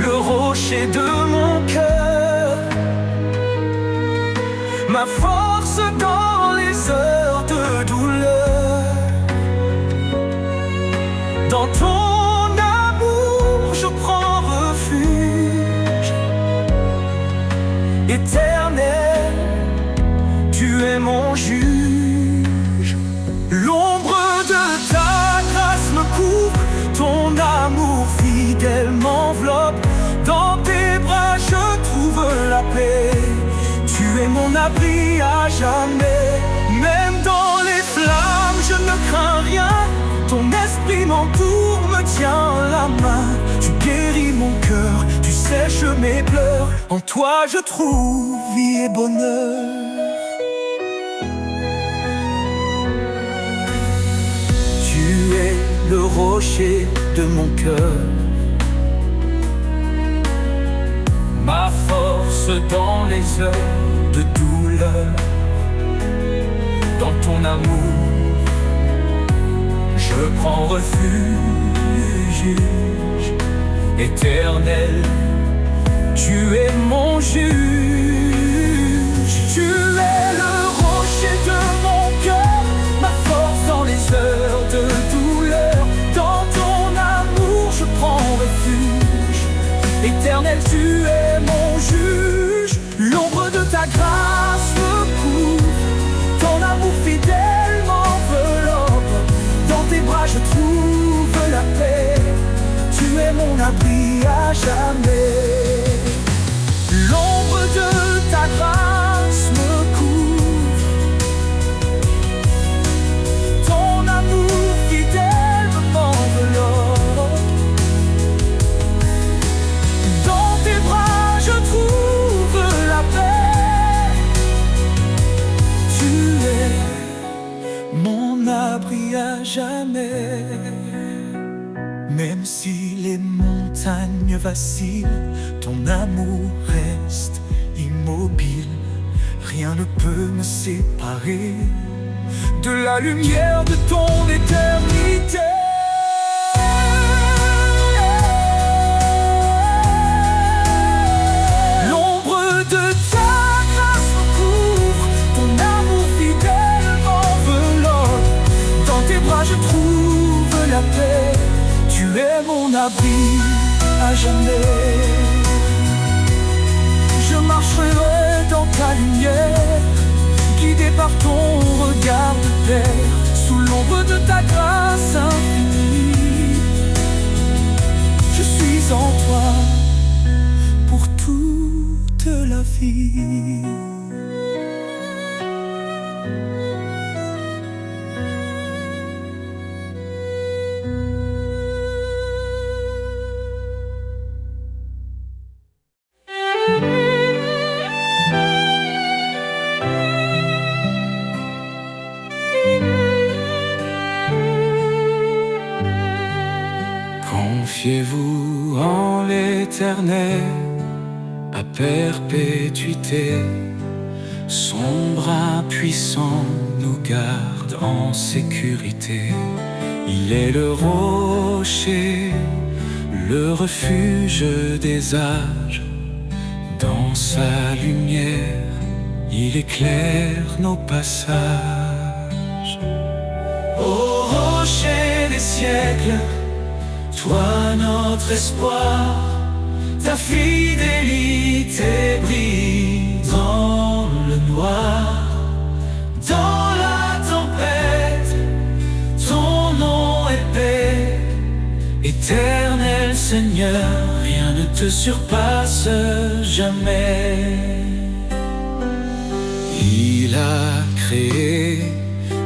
le rocher de mon cœur, ma force dans les heures de douleur. Dans ton amour je prends refuge. Éternel, tu es mon juge. L'ombre de ta grâce me couvre, ton amour fidèle m'enveloppe. Dans tes bras je trouve la paix. Tu es mon abri à jamais. Même dans les flammes je ne crains rien. Ton esprit m'entoure, me tient la main. Tu guéris mon cœur, tu sèches mes pleurs. En toi je trouve vie et bonheur. Tu es le rocher de mon cœur, ma force dans les heures de douleur. Dans ton amour, je prends refuge. Éternel, tu es mon juge. Tu es le rocher de mon cœur, ma force dans les heures de douleur. Dans ton amour, je prends refuge. Éternel, tu es mon juge. L'ombre de ta grâce me couvre, ton amour fidèle m'enveloppe. Dans tes bras je trouve la paix. Tu es mon abri à jamais. L'ombre de ta grâce me couvre, ton amour fidèle m'enveloppe. Dans tes bras je trouve la paix. Tu es mon abri à jamais. Même si les montagnes vacillent, ton amour reste immobile. Rien ne peut me séparer de la lumière de ton éternité. L'ombre de ta grâce me couvre, ton amour fidèle m'enveloppe. Dans tes bras je trouve la paix. Tu es mon abri à jamais. Je marcherai dans ta lumière. guidé par ton regard de terre, sous l'ombre de ta grâce infinie. Je suis en toi pour toute la vie. Confiez-vous en l'Éternel à perpétuité. Son bras puissant nous garde en sécurité. Il est le rocher, le refuge des âges. Dans sa lumière, il éclaire nos passages. Ô rocher des siècles, toi notre espoir, ta fidélité brille dans le noir. Dans la tempête, ton nom est paix. Éternel Seigneur, rien ne te surpasse jamais. Il a créé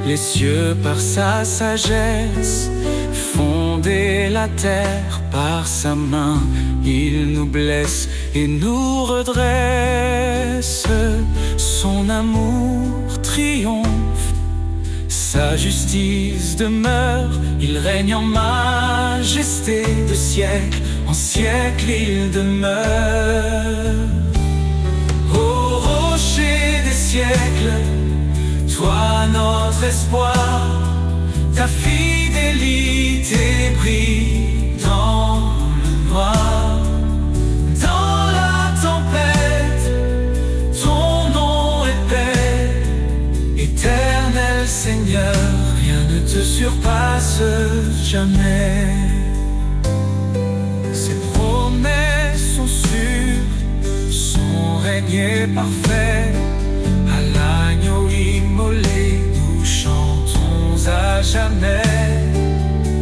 les cieux par sa sagesse, fondé la terre par sa main. Il nous blesse et nous redresse. Son amour triomphe, sa justice demeure. Il règne en majesté de siècle en siècle il demeure. Ô rocher des siècles, toi notre espoir, ta fidélité brille dans le noir. Dans la tempête, ton nom est paix. Éternel Seigneur, rien ne te surpasse jamais. Ses promesses sont sûres, son règne est parfait. À l'agneau immolé, nous chantons à jamais.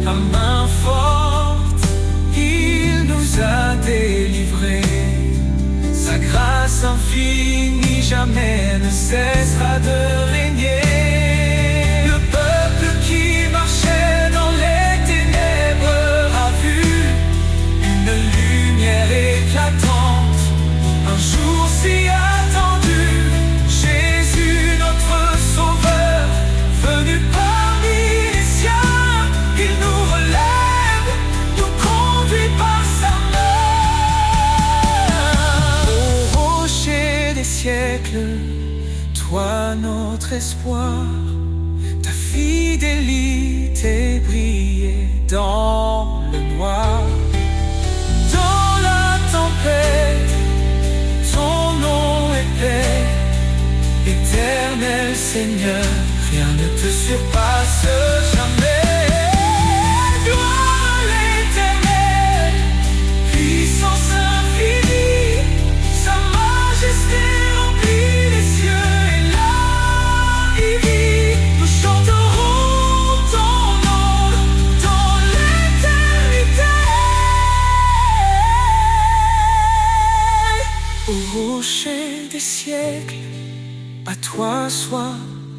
À main forte, il nous a délivrés. Sa grâce infinie jamais ne cessera de régner. Le peuple qui marchait dans les ténèbres a vu une lumière éclatante, un jour si attendu. Jésus notre sauveur, venu parmi les siens, il nous relève, nous conduit par sa main. Ô rocher des siècles, toi notre espoir, ta fidélité brillait dans le noir. Dans la tempête, ton nom est paix. Éternel Seigneur, rien ne te surpasse jamais. Gloire à l'Éternel, puissance infinie, sa majesté remplit les cieux et la vie. Nous chanterons ton nom dans l'éternité. Au rocher des siècles, à toi soit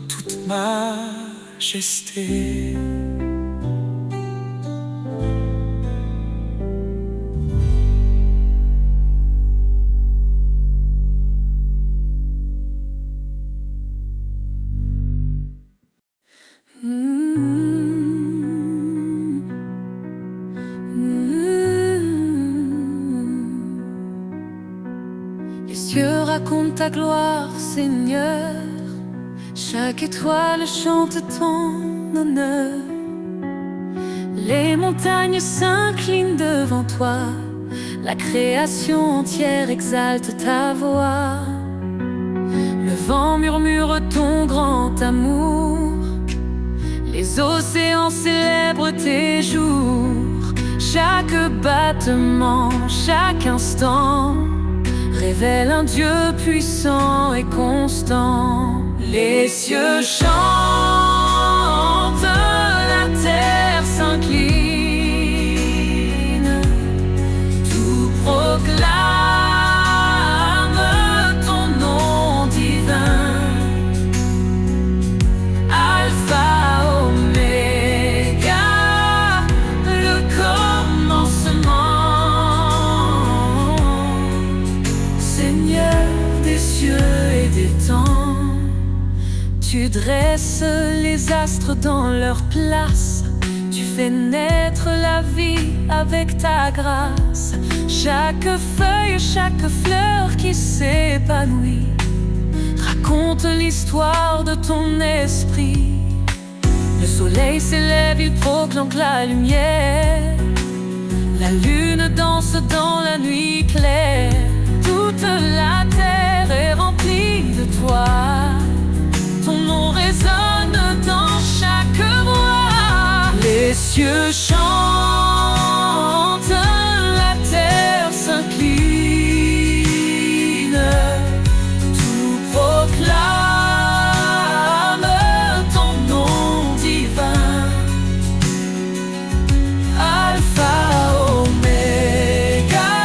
toute majesté. Les cieux racontent ta gloire, Seigneur. Chaque étoile chante ton honneur. Les montagnes s'inclinent devant toi. La création entière exalte ta voix. Le vent murmure ton grand amour. Les océans célèbrent tes jours. Chaque battement, chaque instant révèle un Dieu puissant et constant. Les cieux chantent, la terre s'incline, tout proclame ton nom divin. Alpha, Oméga, le commencement. Seigneur des cieux et des temps, tu dresses les astres dans leur place. Tu fais naître la vie avec ta grâce. Chaque feuille, chaque fleur qui s'épanouit raconte l'histoire de ton esprit. Le soleil s'élève, il proclame la lumière. La lune danse dans la nuit claire. Toute la terre est remplie de toi. Ton nom résonne dans chaque voix. Les cieux chantent, la terre s'incline, tout proclame ton nom divin. Alpha, Oméga,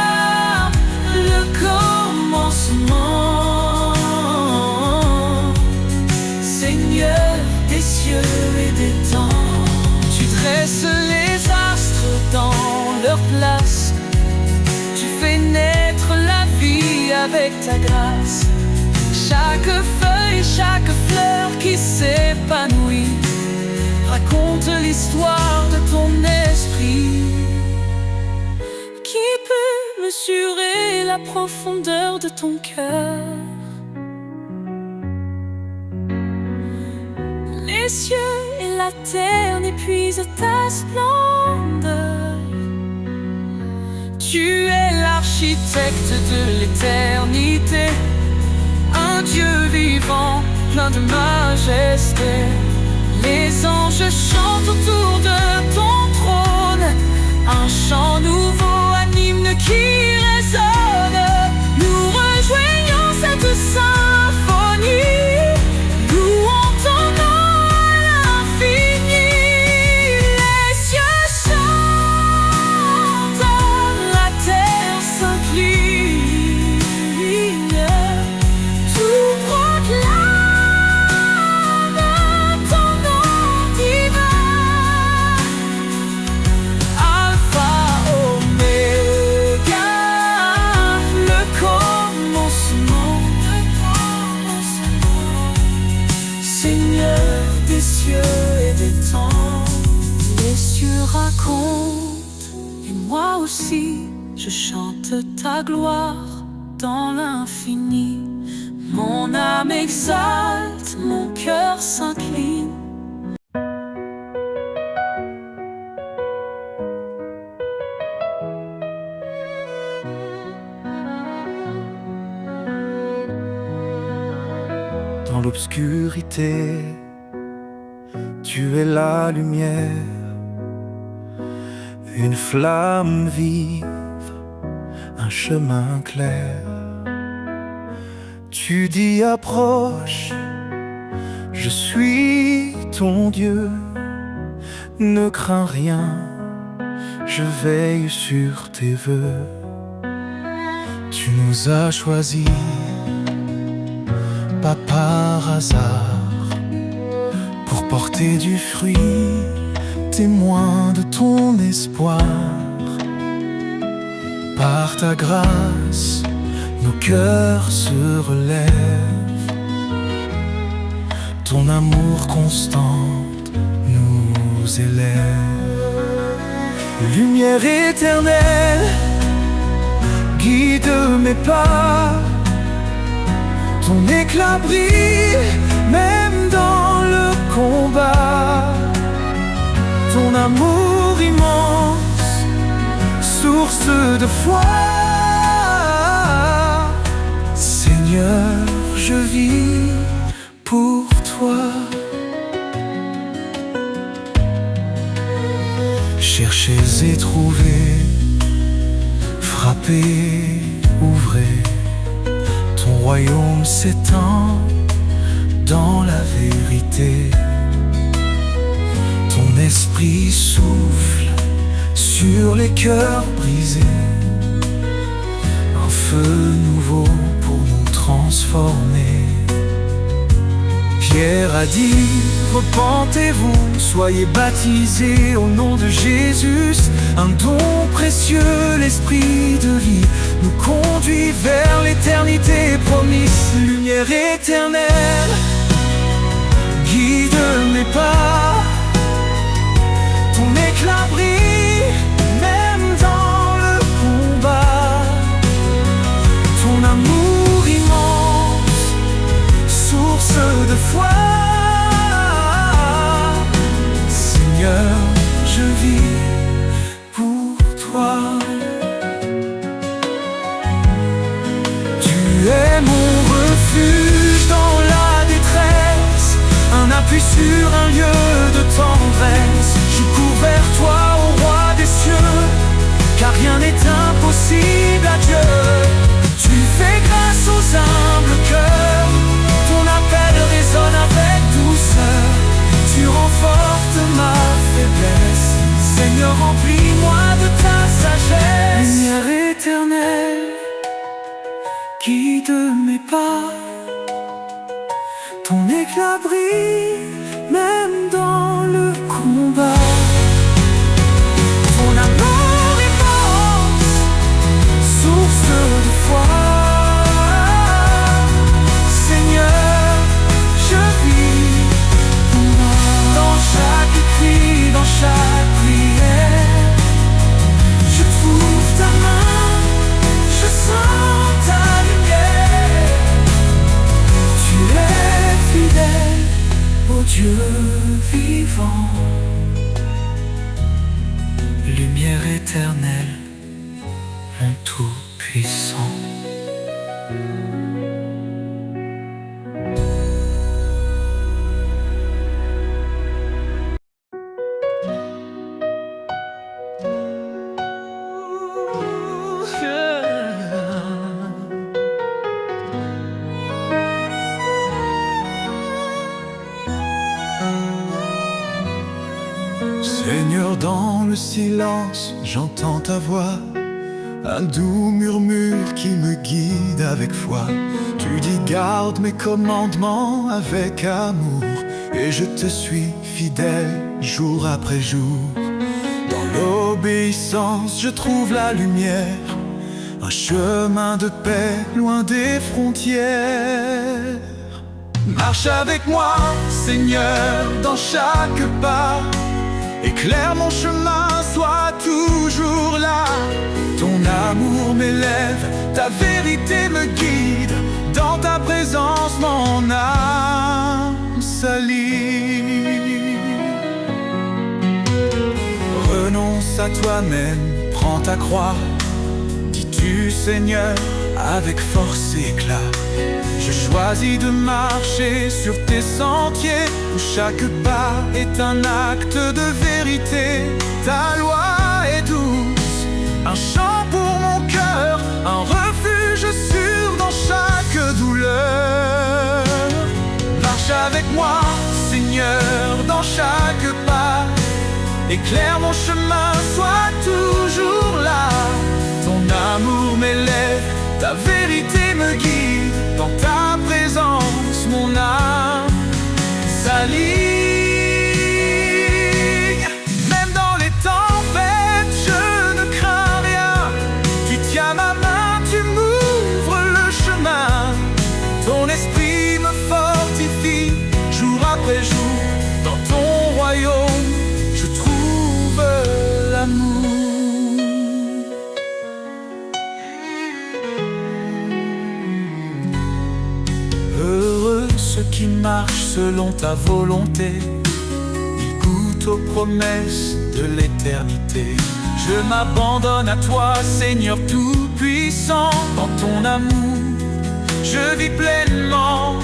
le commencement. Seigneur des cieux et des temps, tu dresses les astres dans leur place. Tu fais naître la vie avec ta grâce. Chaque feuille, chaque fleur qui s'épanouit raconte l'histoire de ton esprit. Qui peut mesurer la profondeur de ton cœur? Les cieux et la terre n'épuisent ta splendeur. Tu es l'architecte de l'éternité, un Dieu vivant, plein de majesté. Les anges chantent autour de ton trône, un chant nouveau, un hymne qui résonne. Nous rejoignons cette symphonie, louons ton nom à l'infini. Les cieux chantent, la terre s'incline, tout proclame ton nom divin. Alpha, Oméga, le commencement. Seigneur des cieux et des temps, les cieux racontent, et moi aussi je chante ta gloire dans l'infini. Mon âme exalte, mon cœur s'incline. Dans l'obscurité, tu es la lumière, une flamme vive, un chemin clair. Tu dis approche, je suis ton Dieu, ne crains rien, je veille sur tes vœux. Tu nous as choisis, pas par hasard, pour porter du fruit, témoin de ton espoir. Par ta grâce, nos cœurs se relèvent, ton amour constant nous élève. Lumière éternelle, guide mes pas, ton éclat brille même dans le combat. Ton amour immense, source de foi. Seigneur, je vis pour toi. Cherchez et trouvez, frappez, ouvrez. Ton royaume s'étend dans la vérité. Ton esprit souffle sur les cœurs brisés, un feu nouveau pour nous transformer. Pierre a dit, repentez-vous, soyez baptisés au nom de Jésus. Un don précieux, l'esprit de vie, nous conduit vers l'éternité promise. Lumière éternelle, guide mes pas. Ton éclat brille, même dans le combat. Ton amour immense, source de foi. Seigneur, je vis pour toi. Tu es mon refuge dans la détresse, un appui sur un lieu de tendresse. Je cours vers toi, ô roi des cieux, car rien n'est impossible à Dieu. Tu fais grâce aux humbles cœurs, ton appel résonne avec douceur. Tu renforces ma faiblesse, Seigneur, remplis-moi de ta sagesse. Lumière éternelle, guide mes pas. Ton éclat brille, même dans le combat. Ton amour immense, source de foi. Seigneur, je vis pour moi. Dans chaque cri, dans chaque prière, je trouve ta main, je sens ta lumière. Tu es fidèle, ô Dieu vivant. Lumière éternelle, mon tout-puissant. Seigneur, dans le silence, j'entends ta voix, un doux murmure qui me guide avec foi. Tu dis garde mes commandements avec amour, et je te suis fidèle jour après jour. Dans l'obéissance, je trouve la lumière, un chemin de paix loin des frontières. Marche avec moi, Seigneur, dans chaque pas. Éclaire mon chemin, sois toujours là. Ton amour m'élève, ta vérité me guide. Dans ta présence, mon âme s'allie. Renonce à toi-même, prends ta croix. Dis-tu, Seigneur, avec force et éclat. Je choisis de marcher sur tes sentiers, où chaque pas est un acte de vérité. Ta loi est douce, un chant pour mon cœur, un refuge sûr dans chaque douleur. Marche avec moi, Seigneur, dans chaque pas. Éclaire mon chemin, sois toujours là. Ton amour m'élève, ta vérité me guide. Dans ta présence, mon âme s'aligne. Même dans les tempêtes, je ne crains rien. Tu tiens ma main, tu m'ouvres le chemin. Ton esprit me fortifie jour après jour. Dans ton royaume, je trouve l'amour. Heureux ceux qui marchent selon ta volonté, ils goûtent aux promesses de l'éternité. Je m'abandonne à toi, Seigneur tout-puissant. Dans ton amour, je vis pleinement.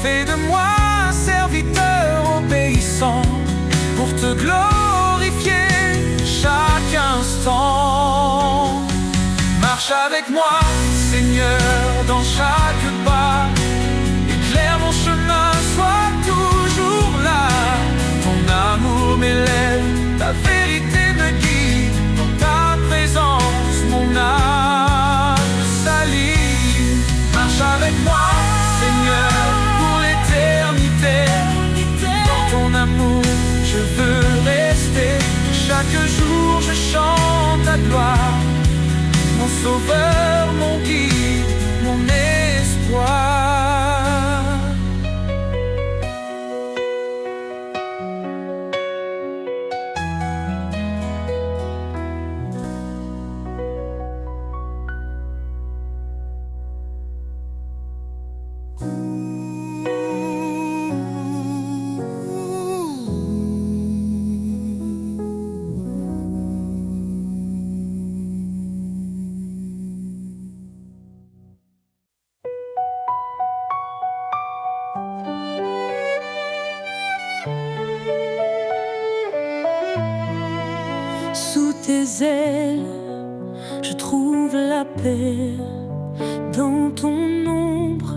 Fais de moi un serviteur obéissant, pour te glorifier chaque instant. Marche avec moi, Seigneur, dans chaque pas. Éclaire mon chemin, sois sauveur, mon guide, mon espoir. Sous tes ailes, je trouve la paix. Dans ton ombre,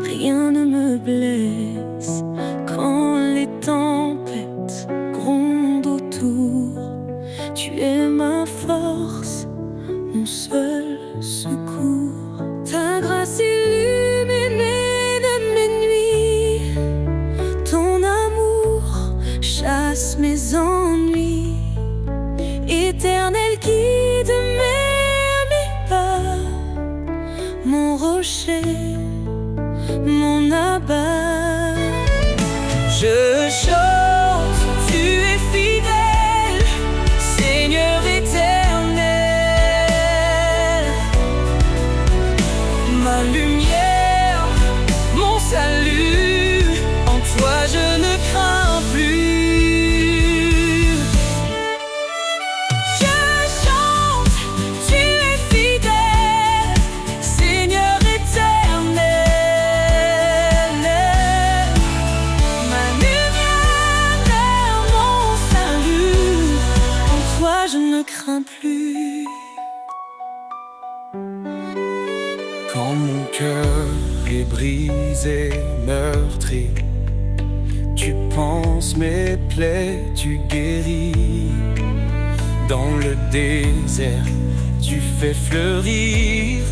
rien ne me blesse. Quand les tempêtes grondent autour, tu es ma force, mon seul secours. Ta grâce illuminée de mes nuits, ton amour chasse mes ennuis. Éternel guide mes pas, mon rocher, mon abat. Je chante, tu es fidèle, Seigneur éternel. Ma lumière, mon salut, en toi je ne crains plus. Je ne crains plus. Quand mon cœur est brisé, meurtri, tu panses mes plaies, tu guéris. Dans le désert, tu fais fleurir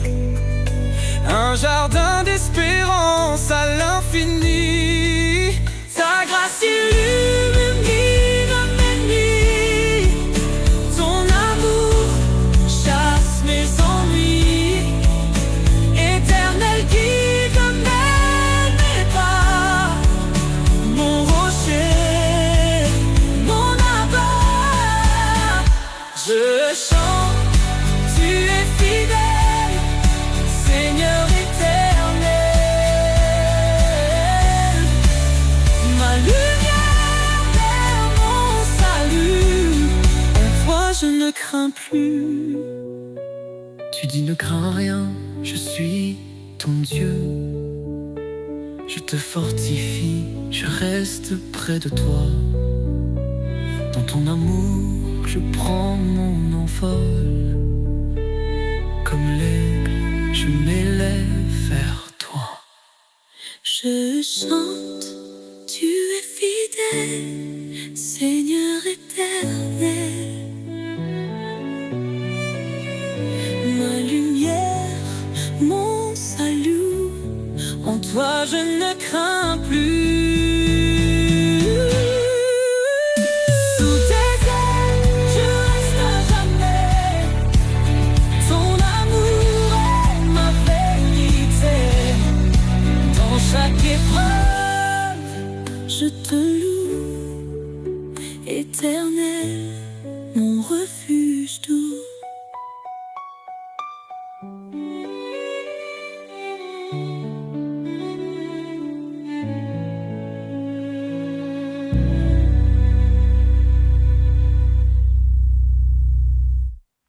un jardin d'espérance à l'infini. Ta grâce illumine mes nuits, ton amour chasse mes ennuis. Éternel guide mes pas, mon rocher, mon abat. Je chante, tu es fidèle, Seigneur éternel. Ma lumière vers mon salut, en toi je ne crains plus. Tu dis ne crains rien, je suis ton Dieu. Je te fortifie, je reste près de toi. Dans ton amour, je prends mon envol. Comme l'aigle, je m'élève vers toi. Je chante, tu es fidèle, Seigneur éternel. Ma lumière, mon salut, en toi je ne crains plus. Sous tes ailes, je reste à jamais. Ton amour est ma vérité. Dans chaque épreuve, je te loue.